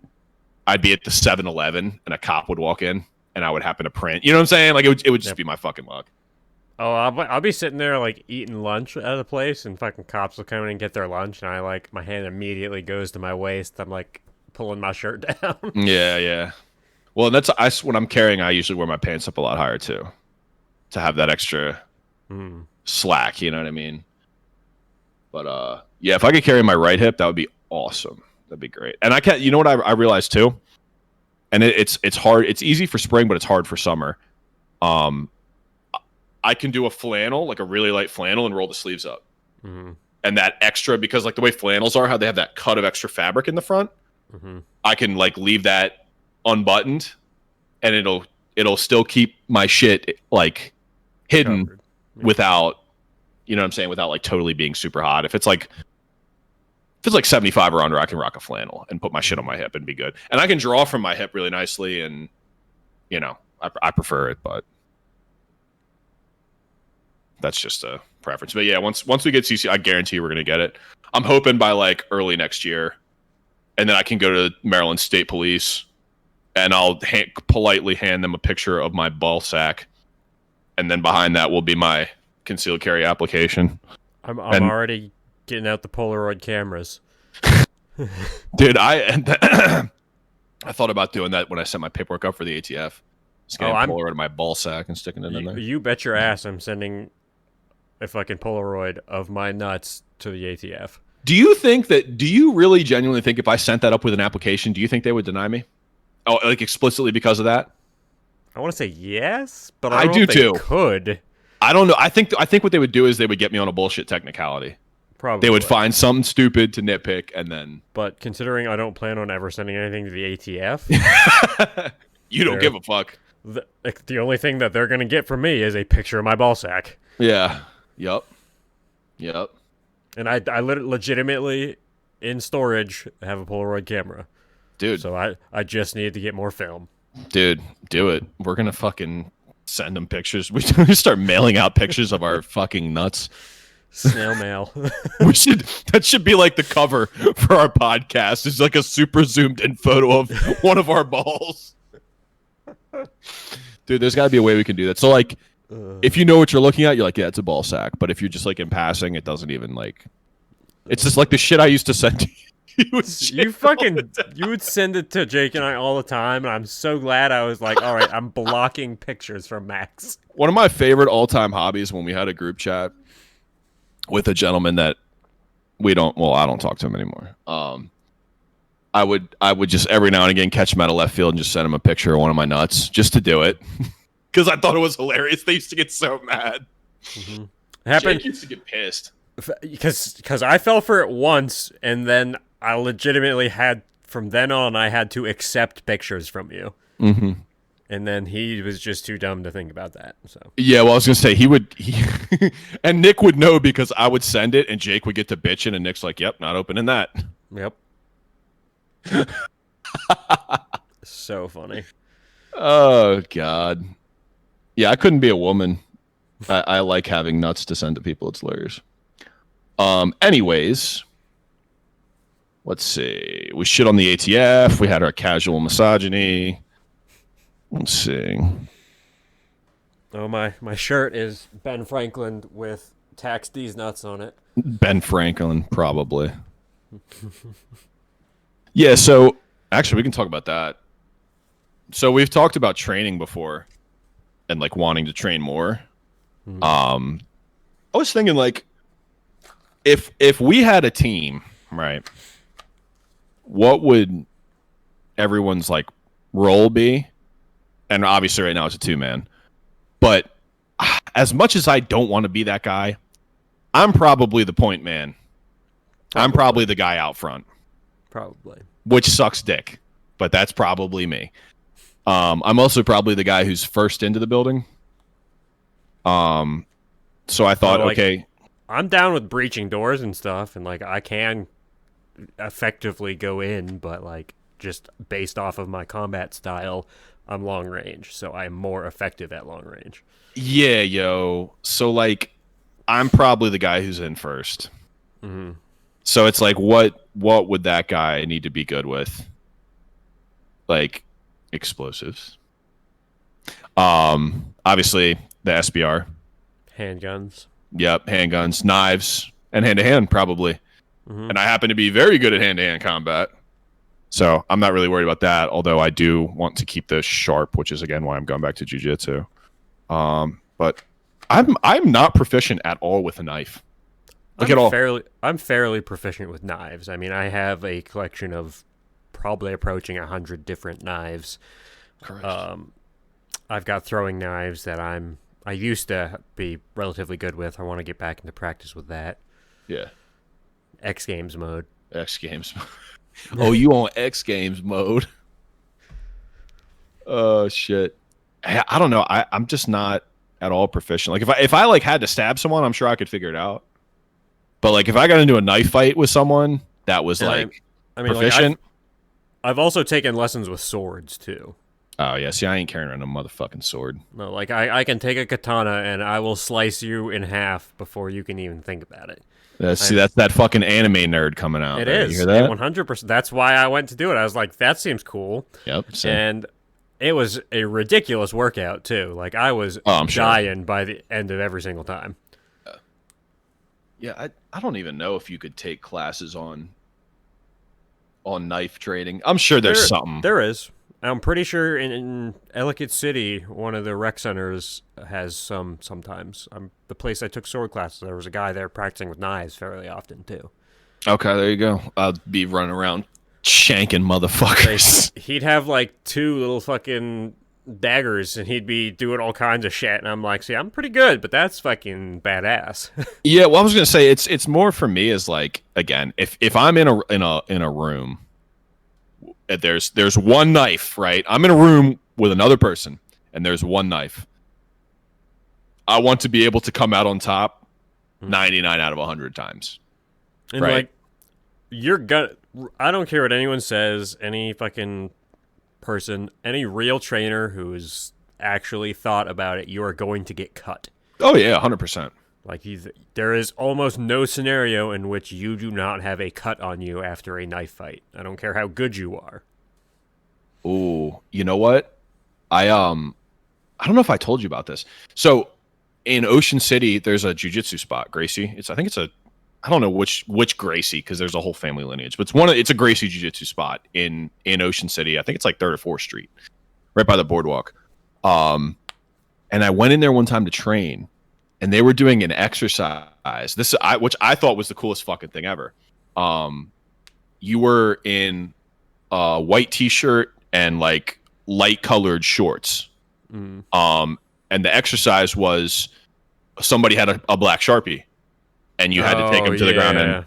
S2: I'd be at the 7-Eleven and a cop would walk in and I would happen to print. You know what I'm saying? Like it would just be my fucking luck.
S1: Oh, I'll be sitting there like eating lunch at a place and fucking cops will come in and get their lunch and I like my hand immediately goes to my waist. I'm like pulling my shirt down.
S2: Yeah. Well, when I'm carrying, I usually wear my pants up a lot higher too, to have that extra slack. You know what I mean? But yeah, if I could carry my right hip, that would be awesome. That'd be great. And I can't. You know what I realized too, and it's hard. It's easy for spring, but it's hard for summer. I can do a flannel, like a really light flannel, and roll the sleeves up.
S1: Mm-hmm.
S2: And that extra, because like the way flannels are, how they have that cut of extra fabric in the front, I can like leave that unbuttoned, and it'll still keep my shit like hidden without, you know what I'm saying, without like totally being super hot. If it's like 75 or under, I can rock a flannel and put my shit on my hip and be good. And I can draw from my hip really nicely, and you know, I prefer it, but that's just a preference. But yeah, once we get CC, I guarantee we're gonna get it. I'm hoping by like early next year, and then I can go to Maryland State Police, and I'll politely hand them a picture of my ball sack, and then behind that will be my concealed carry application.
S1: I'm already getting out the Polaroid cameras.
S2: Dude, I thought about doing that when I sent my paperwork up for the ATF. Scanning Polaroid of my ball sack and sticking it in there.
S1: You bet your ass I'm sending a fucking Polaroid of my nuts to the ATF.
S2: Do you really genuinely think if I sent that up with an application, do you think they would deny me? Oh, like explicitly because of that?
S1: I want to say yes, but I don't
S2: do
S1: know if
S2: too.
S1: they could.
S2: I don't know. I think what they would do is they would get me on a bullshit technicality.
S1: Probably.
S2: They would find something stupid to nitpick, and then...
S1: But considering I don't plan on ever sending anything to the ATF...
S2: You don't give a fuck.
S1: The only thing that they're going to get from me is a picture of my ball sack.
S2: Yeah. Yep.
S1: And I legitimately, in storage, have a Polaroid camera.
S2: Dude.
S1: So I just need to get more film.
S2: Dude, do it. We're going to fucking send them pictures. We start mailing out pictures of our fucking nuts.
S1: Snail mail.
S2: That should be like the cover for our podcast. It's like a super zoomed in photo of one of our balls. Dude, there's got to be a way we can do that. So like, if you know what you're looking at, you're like, yeah, it's a ball sack. But if you're just like in passing, it doesn't even like. It's just like the shit I used to send to you.
S1: You would send it to Jake and I all the time, and I'm so glad I was like, all right, I'm blocking pictures from Max.
S2: One of my favorite all-time hobbies when we had a group chat with a gentleman that I don't talk to him anymore. I would just every now and again catch him out of left field and just send him a picture of one of my nuts just to do it because I thought it was hilarious. They used to get so mad.
S1: Mm-hmm.
S2: Jake used to get pissed
S1: because I fell for it once, and then I legitimately had from then on I had to accept pictures from you.
S2: Mm-hmm.
S1: And then he was just too dumb to think about that. So
S2: yeah, well, I was gonna say he and Nick would know because I would send it and Jake would get to bitching and Nick's like, "Yep, not opening that."
S1: Yep. So funny.
S2: Oh God. Yeah, I couldn't be a woman. I like having nuts to send to people. It's hilarious. Anyways, let's see. We shit on the ATF. We had our casual misogyny. Let's see.
S1: Oh, my shirt is Ben Franklin with "Tax These Nuts" on it.
S2: Ben Franklin, probably. Yeah, so actually we can talk about that. So we've talked about training before and like wanting to train more. Mm-hmm. I was thinking like if we had a team, right? What would everyone's like role be? And obviously right now it's a 2-man. But as much as I don't want to be that guy, I'm probably the point man. I'm probably the guy out front.
S1: Probably.
S2: Which sucks dick, but that's probably me. I'm also probably the guy who's first into the building. So I thought, okay.
S1: I'm down with breaching doors and stuff, and like I can effectively go in, but like just based off of my combat style, I'm long range, so I'm more effective at long range.
S2: Yeah, yo. So like, I'm probably the guy who's in first.
S1: Mm-hmm.
S2: So it's like, what would that guy need to be good with? Like, explosives. Obviously the SBR.
S1: Handguns.
S2: Yep, handguns, knives, and hand-to-hand probably. Mm-hmm. And I happen to be very good at hand-to-hand combat. So I'm not really worried about that, although I do want to keep this sharp, which is again why I'm going back to Jujitsu. But I'm not proficient at all with a knife. Like at all.
S1: I'm fairly proficient with knives. I mean, I have a collection of probably approaching 100 different knives.
S2: Correct.
S1: I've got throwing knives that I used to be relatively good with. I want to get back into practice with that.
S2: Yeah.
S1: X Games mode.
S2: X Games. Oh, you on X Games mode? Oh shit. I don't know. I'm just not at all proficient. Like if I like had to stab someone, I'm sure I could figure it out. But like if I got into a knife fight with someone, that was like proficient.
S1: Like I've also taken lessons with swords too.
S2: Oh yeah, see, I ain't carrying around a motherfucking sword.
S1: No, like I can take a katana and I will slice you in half before you can even think about it.
S2: See, that's that fucking anime nerd coming out.
S1: It is.
S2: You hear that?
S1: 100%. That's why I went to do it. I was like, that seems cool.
S2: Yep. Same.
S1: And it was a ridiculous workout too. Like I was dying by the end of every single time.
S2: Yeah, I don't even know if you could take classes on knife training. I'm sure there's something.
S1: There is. I'm pretty sure in Ellicott City, one of the rec centers has some sometimes. The place I took sword classes, there was a guy there practicing with knives fairly often too.
S2: Okay, there you go. I'll be running around shanking motherfuckers.
S1: Like, he'd have like 2 little fucking daggers and he'd be doing all kinds of shit. And I'm like, see, I'm pretty good, but that's fucking badass.
S2: Yeah, well, I was gonna say it's more for me is like, again, if I'm in a room, there's one knife, right? I'm in a room with another person, and there's one knife. I want to be able to come out on top 99 out of 100 times.
S1: And
S2: right?
S1: like, you're gonna... I don't care what anyone says, any fucking person, any real trainer who's actually thought about it, you are going to get cut.
S2: Oh, yeah, 100%.
S1: Like, there is almost no scenario in which you do not have a cut on you after a knife fight. I don't care how good you are.
S2: Ooh, you know what? I don't know if I told you about this. So in Ocean City, there's a jujitsu spot, Gracie. I don't know which Gracie, because there's a whole family lineage, but it's a Gracie jiu-jitsu spot in Ocean City. I think it's like 3rd or 4th Street, right by the boardwalk. And I went in there one time to train, and they were doing an exercise. Which I thought was the coolest fucking thing ever. You were in a white t-shirt and like light colored shorts. And the exercise was somebody had a black Sharpie. And you had to take them to the ground,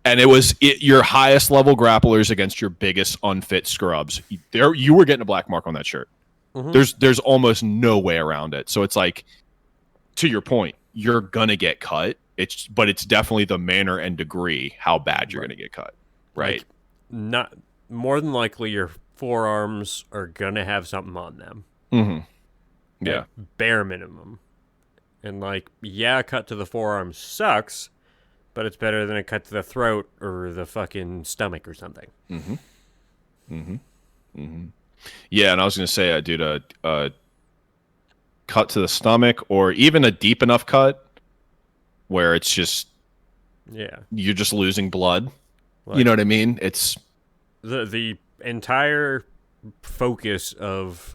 S2: and it was your highest level grapplers against your biggest unfit scrubs. You were getting a black mark on that shirt. Mm-hmm. There's almost no way around it. So it's like, to your point, you're gonna get cut. But it's definitely the manner and degree how bad you're gonna get cut. Right?
S1: Like, not more than likely, your forearms are gonna have something on them.
S2: Mm-hmm. Yeah,
S1: like, bare minimum. And, like, yeah, a cut to the forearm sucks, but it's better than a cut to the throat or the fucking stomach or something.
S2: Mm-hmm. Mm-hmm. Mm-hmm. Yeah, and I was going to say, dude, a cut to the stomach or even a deep enough cut where it's just...
S1: Yeah.
S2: You're just losing blood. Like, you know what I mean? It's...
S1: The entire focus of...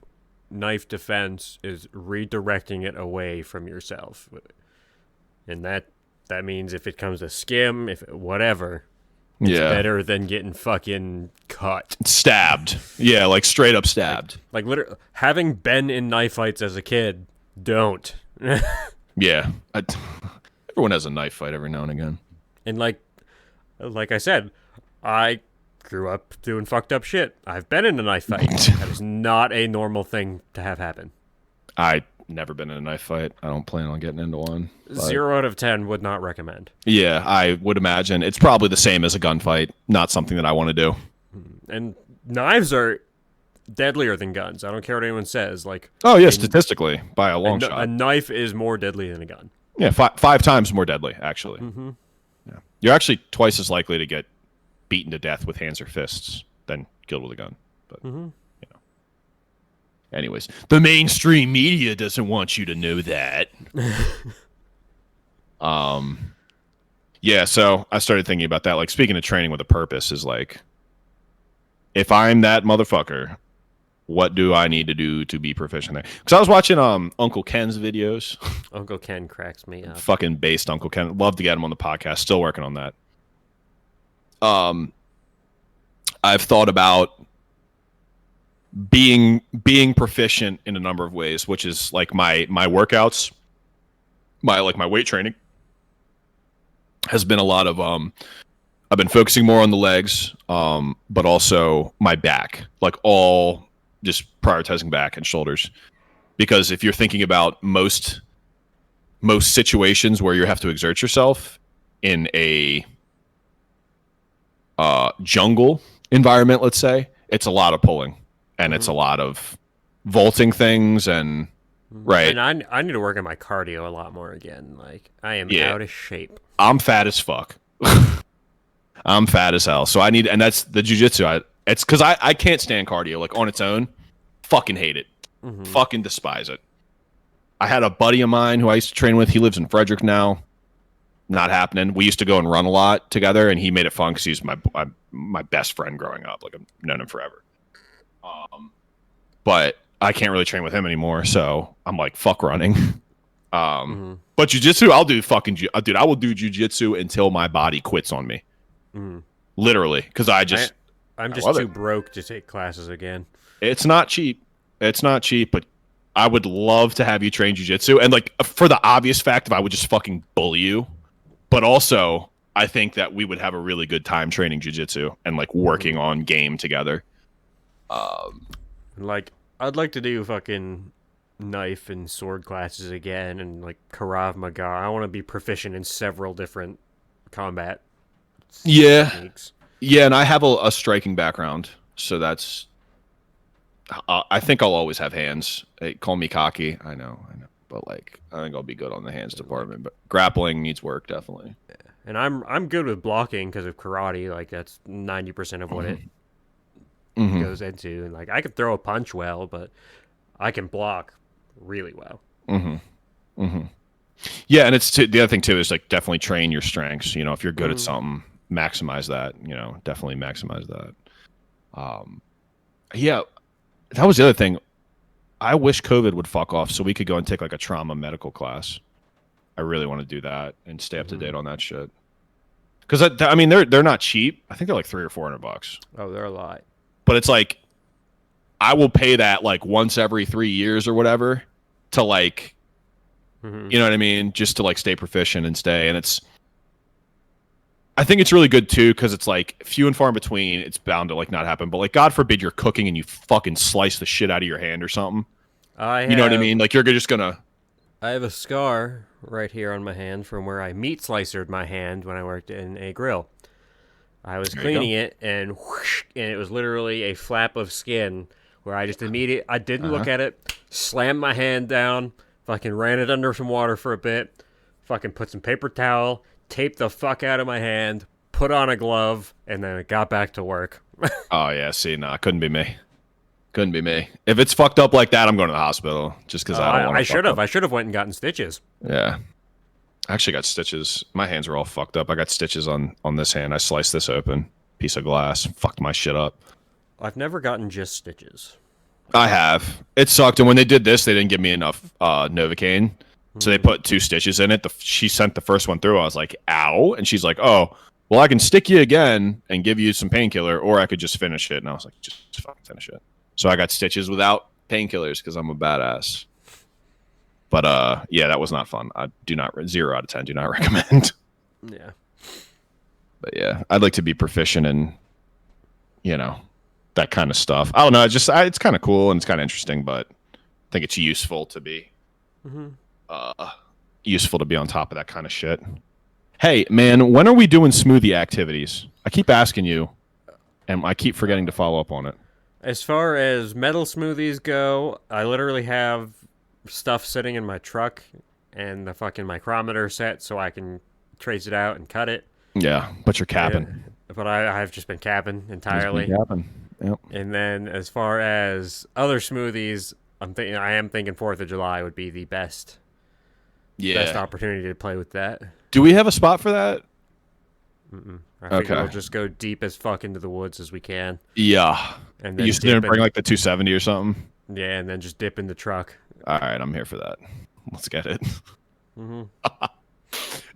S1: knife defense is redirecting it away from yourself, and that means if it comes to skim, whatever, it's better than getting fucking cut,
S2: stabbed. Yeah, like straight up stabbed.
S1: Like literally, having been in knife fights as a kid, don't.
S2: Yeah, everyone has a knife fight every now and again.
S1: And like I said, I grew up doing fucked up shit. I've been in a knife fight. That is not a normal thing to have happen.
S2: I never been in a knife fight. I don't plan on getting into one.
S1: 0 out of 10 would not recommend.
S2: Yeah, I would imagine it's probably the same as a gunfight. Not something that I want to do.
S1: And knives are deadlier than guns. I don't care what anyone says. Like,
S2: oh yeah, statistically by a long shot,
S1: a knife is more deadly than a gun.
S2: Yeah, 5 times more deadly actually.
S1: Mm-hmm.
S2: Yeah, you're actually twice as likely to get beaten to death with hands or fists than killed with a gun. But you know. Anyways, the mainstream media doesn't want you to know that. Yeah, so I started thinking about that. Like, speaking of training with a purpose is like, if I'm that motherfucker What do I need to do to be proficient there? Because I was watching Uncle Ken's videos.
S1: Uncle Ken cracks me up.
S2: Fucking based Uncle Ken. Love to get him on the podcast. Still working on that. I've thought about being proficient in a number of ways, which is like my workouts, my weight training has been a lot of I've been focusing more on the legs, but also my back, like all just prioritizing back and shoulders. Because if you're thinking about most situations where you have to exert yourself in a jungle environment, let's say, it's a lot of pulling and it's a lot of vaulting things and right.
S1: And I need to work on my cardio a lot more again. Like I am out of shape.
S2: I'm fat as fuck. I'm fat as hell. So I need, and that's the jujitsu. It's because I can't stand cardio like on its own. Fucking hate it. Fucking despise it. I had a buddy of mine who I used to train with. He lives in Frederick now. Not happening. We used to go and run a lot together, and he made it fun because he's my best friend growing up. Like I've known him forever. But I can't really train with him anymore, so I'm like, fuck running. But jujitsu, I'll do fucking dude. I will do jujitsu until my body quits on me. Literally, because I'm just
S1: too broke to take classes again.
S2: It's not cheap. It's not cheap, but I would love to have you train jujitsu, and like for the obvious fact, if I would just fucking bully you, but also I think that we would have a really good time training jujitsu and like working on game together.
S1: Like I'd like to do fucking knife and sword classes again, and like Krav Maga. I want to be proficient in several different combat techniques. Yeah, and
S2: I have a striking background, so that's. I think I'll always have hands. Hey, call me cocky. I know, but like I think I'll be good on the hands department. But grappling needs work definitely.
S1: Yeah. And I'm good with blocking because of karate. Like that's 90% of what it goes into. And like I could throw a punch well, but I can block really well.
S2: Yeah, and it's the other thing too is like definitely train your strengths. You know, if you're good at something, maximize that. You know, definitely maximize that. Yeah, that was the other thing. I wish COVID would fuck off so we could go and take like a trauma medical class. I really want to do that and stay up to date on that shit. Because I mean, they're not cheap. I think they're like $300 or $400.
S1: Oh, they're a lot.
S2: But it's like I will pay that like once every 3 years or whatever to like, you know what I mean, just to like stay proficient and stay. And I think it's really good too because it's like few and far in between. It's bound to like not happen. But like God forbid you're cooking and you fucking slice the shit out of your hand or something. You know what I mean? Like you're just gonna.
S1: I have a scar right here on my hand from where I meat slicered my hand when I worked in a grill. I was cleaning it and whoosh, and it was literally a flap of skin where I just I didn't look at it, slammed my hand down, fucking ran it under some water for a bit, fucking put some paper towel, taped the fuck out of my hand, put on a glove, and then it got back to work.
S2: Oh yeah, see, nah, couldn't be me. Couldn't be me. If it's fucked up like that, I'm going to the hospital just because I don't want to.
S1: I should have went and gotten stitches.
S2: Yeah. I actually got stitches. My hands were all fucked up. I got stitches on this hand. I sliced this open. Piece of glass. Fucked my shit up.
S1: I've never gotten just stitches.
S2: I have. It sucked. And when they did this, they didn't give me enough Novocaine. So they put 2 stitches in it. She sent the first one through. I was like, ow. And she's like, oh, well, I can stick you again and give you some painkiller, or I could just finish it. And I was like, just fucking finish it. So I got stitches without painkillers because I'm a badass. But yeah, that was not fun. I do not 0 out of 10. Do not recommend.
S1: Yeah.
S2: But yeah, I'd like to be proficient in, you know, that kind of stuff. I don't know. It's kind of cool and it's kind of interesting, but I think it's useful to be useful to be on top of that kind of shit. Hey, man, when are we doing smoothie activities? I keep asking you, and I keep forgetting to follow up on it.
S1: As far as metal smoothies go, I literally have stuff sitting in my truck and the fucking micrometer set so I can trace it out and cut it.
S2: Yeah, but you're capping.
S1: But I've just been capping entirely.
S2: Yep.
S1: And then as far as other smoothies, I am thinking 4th of July would be the best opportunity to play with that.
S2: Do we have a spot for that?
S1: I think we'll just go deep as fuck into the woods as we can.
S2: Yeah.
S1: and
S2: You
S1: then
S2: just didn't
S1: dip
S2: bring
S1: in,
S2: like the 270 or something.
S1: yeah, and then just dip in the truck.
S2: All right, I'm here for that. Let's get it.
S1: Hmm.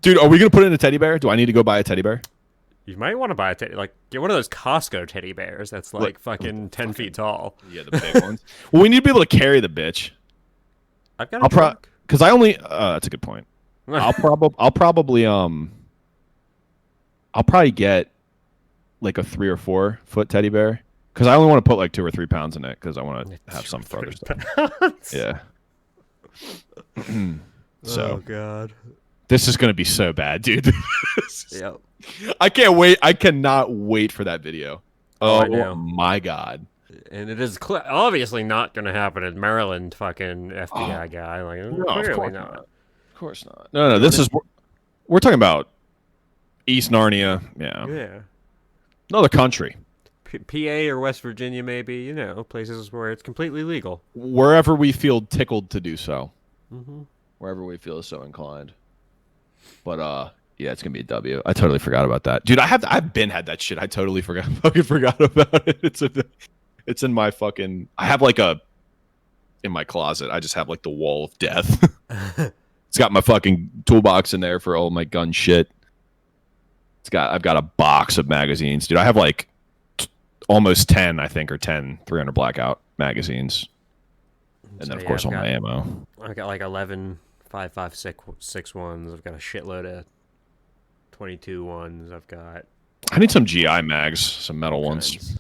S2: Dude, are we gonna put in a teddy bear? Do I need to go buy a teddy bear?
S1: You might want to buy a teddy, like get one of those Costco teddy bears that's like fucking 10 feet tall.
S2: Yeah, the big ones. Well, we need to be able to carry the bitch.
S1: I've got a truck.
S2: Because I only. That's a good point. I'll probably get like a 3 or 4 foot teddy bear because I only want to put like 2 or 3 pounds in it because I want to have some for other stuff. Yeah. So.
S1: Oh god.
S2: This is gonna be so bad, dude.
S1: Yep.
S2: I can't wait. I cannot wait for that video.
S1: I know.
S2: My god.
S1: And it is obviously not going to happen in Maryland, fucking FBI guy. Like,
S2: No,
S1: clearly
S2: of course
S1: not.
S2: not. Of course not. No. This is we're talking about East Narnia. Yeah.
S1: Yeah.
S2: Another country.
S1: PA or West Virginia, maybe, you know, places where it's completely legal.
S2: Wherever we feel tickled to do so.
S1: Mm-hmm.
S2: Wherever we feel so inclined. But yeah, it's gonna be a W. I totally forgot about that, dude. I've been had that shit. I totally fucking forgot about it. It's in my fucking. I have like in my closet. I just have like the wall of death. It's got my fucking toolbox in there for all my gun shit. I've got a box of magazines, dude. I have like almost 10, I think, or 10 300 blackout magazines, and then of course all my ammo.
S1: I've got like 11 5.56 ones. I've got a shitload of 22 ones. I've got.
S2: I need some GI mags, some metal ones.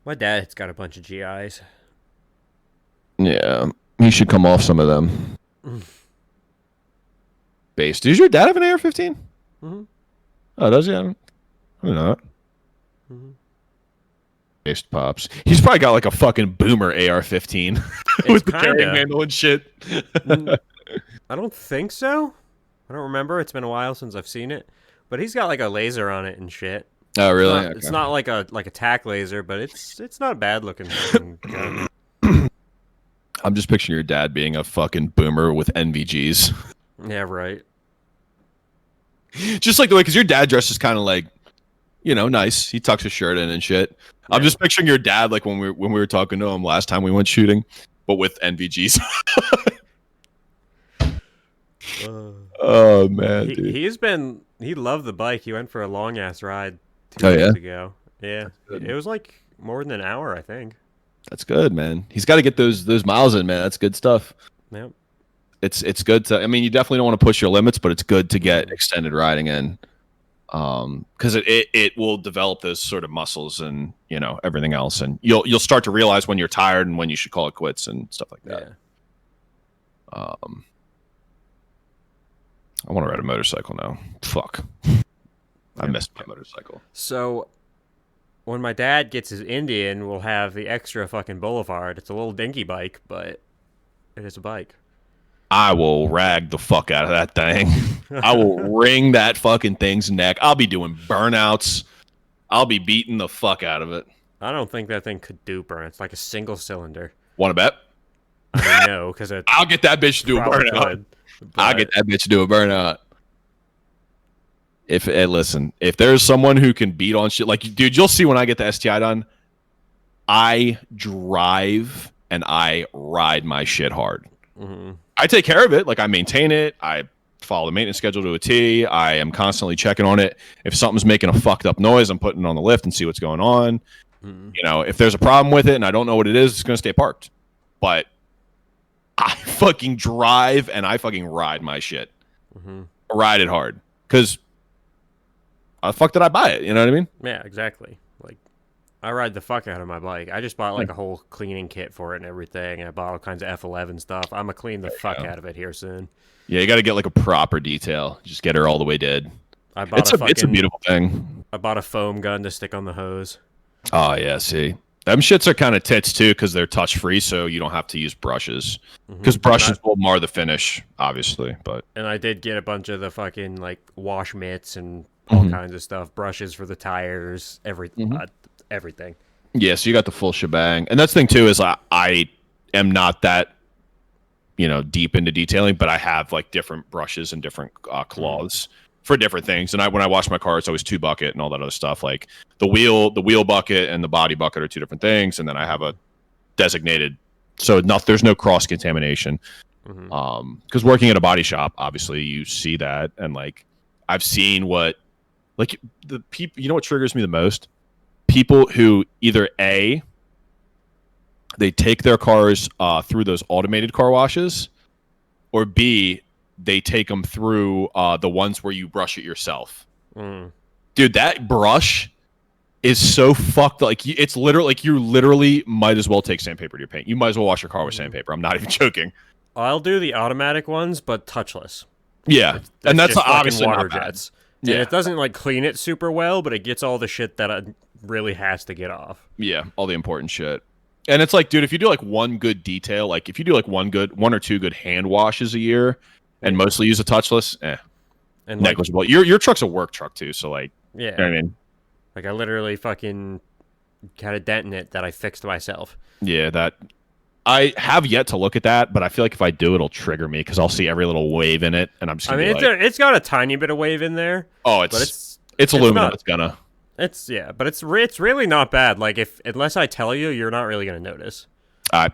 S1: My dad's got a bunch of GIs.
S2: Yeah, he should come off some of them. Base. Does your dad have an AR-15?
S1: Mm-hmm.
S2: Oh, does he? I don't know.
S1: Mm-hmm.
S2: Based pops. He's probably got like a fucking boomer AR-15 with the carrying handle and shit.
S1: I don't think so. I don't remember. It's been a while since I've seen it, but he's got like a laser on it and shit.
S2: Oh, really?
S1: It's not like a tack laser, but it's not a bad looking gun.
S2: I'm just picturing your dad being a fucking boomer with NVGs.
S1: Yeah, right.
S2: Just like the way, because your dad dresses kind of like, you know, nice. He tucks his shirt in and shit. Yeah. I'm just picturing your dad like when we were talking to him last time we went shooting, but with NVGs. Oh man, dude.
S1: He loved the bike. He went for a long ass ride 2 days ago. Yeah, it was like more than an hour, I think.
S2: That's good, man. He's got to get those miles in, man. That's good stuff.
S1: Yep.
S2: It's good to. I mean, you definitely don't want to push your limits, but it's good to get extended riding in, because it will develop those sort of muscles and, you know, everything else, and you'll start to realize when you're tired and when you should call it quits and stuff like that. Yeah. I want to ride a motorcycle now. Fuck. I missed my motorcycle.
S1: So, when my dad gets his Indian, we'll have the extra fucking Boulevard. It's a little dinky bike, but it is a bike.
S2: I will rag the fuck out of that thing. I will wring that fucking thing's neck. I'll be doing burnouts. I'll be beating the fuck out of it.
S1: I don't think that thing could do burn. It's like a single cylinder.
S2: Want to bet?
S1: I mean, no, because
S2: I'll get that bitch to do a burnout. I'll get that bitch to do a burnout. Listen, if there's someone who can beat on shit, like, dude, you'll see when I get the STI done, I drive and I ride my shit hard.
S1: Mm-hmm.
S2: I take care of it. Like, I maintain it. I follow the maintenance schedule to a T. I am constantly checking on it. If something's making a fucked up noise, I'm putting it on the lift and see what's going on. Mm-hmm. You know, if there's a problem with it and I don't know what it is, it's going to stay parked. But I fucking drive and I fucking ride my shit.
S1: Mm-hmm.
S2: Ride it hard. Because how the fuck did I buy it? You know what I mean?
S1: Yeah, exactly. Like, I ride the fuck out of my bike. I just bought like a whole cleaning kit for it and everything. I bought all kinds of F11 stuff. I'm going to clean the fuck out of it here soon. Yeah,
S2: you got to get like a proper detail. Just get her all the way dead. It's a beautiful thing.
S1: I bought a foam gun to stick on the hose.
S2: Oh, yeah, see. Them shits are kind of tits too because they're touch free, so you don't have to use brushes. Because brushes will mar the finish, obviously. And
S1: I did get a bunch of the fucking like wash mitts and all kinds of stuff, brushes for the tires, everything.
S2: Yeah, so you got the full shebang. And that's the thing too is I am not that, you know, deep into detailing, but I have like different brushes and different cloths for different things. And when I wash my car, it's always 2-bucket and all that other stuff. Like the wheel bucket and the body bucket are 2 different things. And then I have a designated, so there's no cross contamination. Because working at a body shop, obviously you see that, and like I've seen what, like the people, you know what triggers me the most? People who either A, they take their cars through those automated car washes, or B, they take them through the ones where you brush it yourself. Dude, that brush is so fucked. Like it's literally like you literally might as well take sandpaper to your paint. You might as well wash your car with sandpaper. I'm not even joking.
S1: I'll do the automatic ones, but touchless.
S2: Yeah, and that's obviously
S1: water
S2: not bad.
S1: jets. Yeah, and it doesn't like clean it super well, but it gets all the shit that it really has to get off. Yeah,
S2: all the important shit. And it's like, dude, if you do like one good detail, like if you do like one or two good hand washes a year, and mostly use a touchless, and negligible. Like, your truck's a work truck too, so like,
S1: yeah,
S2: you know what I mean,
S1: like I literally fucking had a dent in it that I fixed myself.
S2: Yeah, that. I have yet to look at that, but I feel like if I do, it'll trigger me because I'll see every little wave in it, and I'm just.
S1: It's got a tiny bit of wave in there.
S2: Oh, it's aluminum. It's gonna.
S1: But it's really not bad. Like unless I tell you, you're not really gonna notice.
S2: I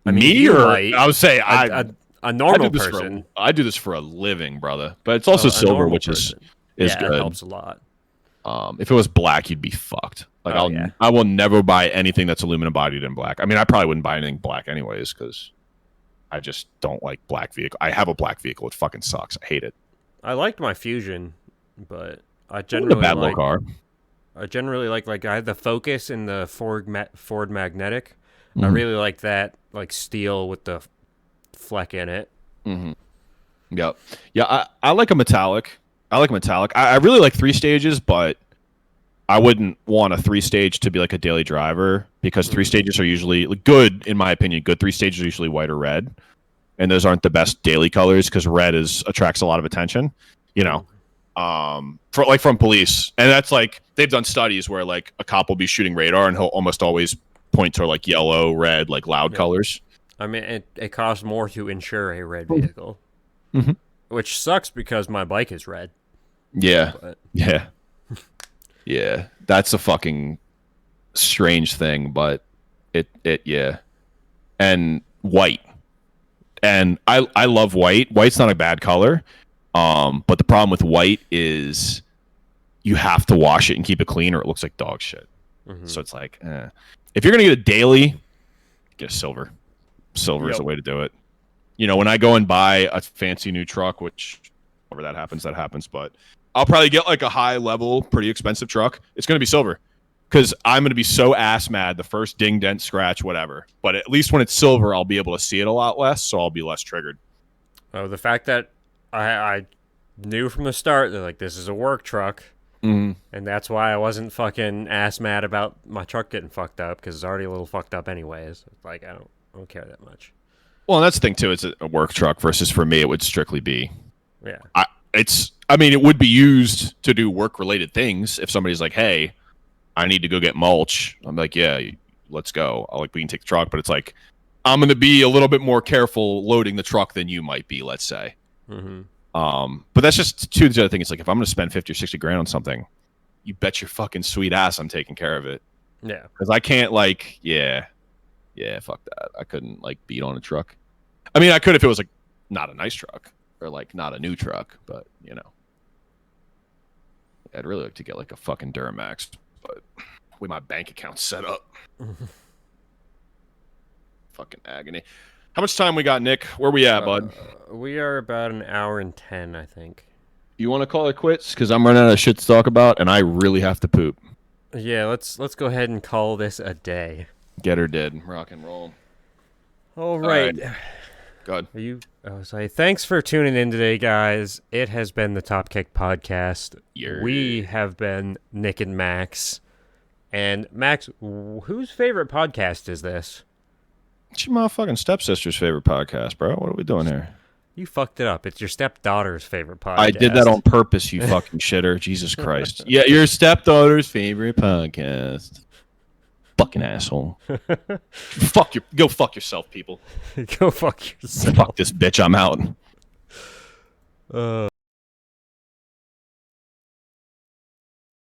S2: would say a normal person. I do this for a living, brother. But it's also silver, which is good.
S1: It helps a lot.
S2: If it was black, you'd be fucked. Like I will never buy anything that's aluminum bodied in black. I mean, I probably wouldn't buy anything black anyways because I just don't like black vehicle. I have a black vehicle. It fucking sucks. I hate it.
S1: I liked my Fusion, but I generally
S2: bad little car.
S1: I generally like I had the Focus and the Ford Magnetic. I really like that, like steel with the fleck in it.
S2: Yep. Yeah, I like a metallic. I really like 3-stages, but I wouldn't want a 3-stage to be like a daily driver because 3-stages are usually good, in my opinion. Good 3-stages are usually white or red, and those aren't the best daily colors because red attracts a lot of attention. You know, from police, and that's like they've done studies where like a cop will be shooting radar and he'll almost always point to like yellow, red, like loud colors.
S1: I mean, it costs more to insure a red vehicle, which sucks because my bike is red.
S2: Yeah, yeah. That's a fucking strange thing, but yeah. And white, and I love white. White's not a bad color, but the problem with white is you have to wash it and keep it clean, or it looks like dog shit. So it's like, if you're gonna get a daily, get a silver. Silver is the way to do it. You know, when I go and buy a fancy new truck, which whenever that happens, but I'll probably get like a high level, pretty expensive truck. It's going to be silver because I'm going to be so ass mad the first ding, dent, scratch, whatever. But at least when it's silver, I'll be able to see it a lot less, so I'll be less triggered.
S1: Oh, the fact that I knew from the start that like this is a work truck, and that's why I wasn't fucking ass mad about my truck getting fucked up because it's already a little fucked up anyways. Like I don't care that much.
S2: Well, and that's the thing too. It's a work truck versus for me, it would strictly be.
S1: Yeah.
S2: It would be used to do work-related things. If somebody's like, "Hey, I need to go get mulch," I'm like, "Yeah, let's go." We can take the truck, but it's like I'm going to be a little bit more careful loading the truck than you might be. Let's say. But that's just the other thing. It's like if I'm going to spend 50 or 60 grand on something, you bet your fucking sweet ass I'm taking care of it.
S1: Yeah.
S2: Because I can't fuck that. I couldn't beat on a truck. I mean, I could if it was not a nice truck or not a new truck, but I'd really like to get a fucking Duramax, but with my bank account set up. Fucking agony. How much time we got, Nick? Where we at, bud?
S1: We are about an hour and 10, I think.
S2: You want to call it quits? Because I'm running out of shit to talk about, and I really have to poop.
S1: Yeah, let's go ahead and call this a day.
S2: Get her dead. Rock and roll.
S1: All right.
S2: Go ahead.
S1: Thanks for tuning in today, guys. It has been the Top Kick Podcast. We have been Nick and Max. And Max, whose favorite podcast is this?
S2: It's your motherfucking stepsister's favorite podcast, bro. What are we doing here?
S1: You fucked it up. It's your stepdaughter's favorite podcast.
S2: I did that on purpose, you fucking shitter. Jesus Christ. Yeah, your stepdaughter's favorite podcast. Fucking asshole. Go fuck yourself, people.
S1: Go fuck yourself.
S2: Fuck this bitch, I'm out.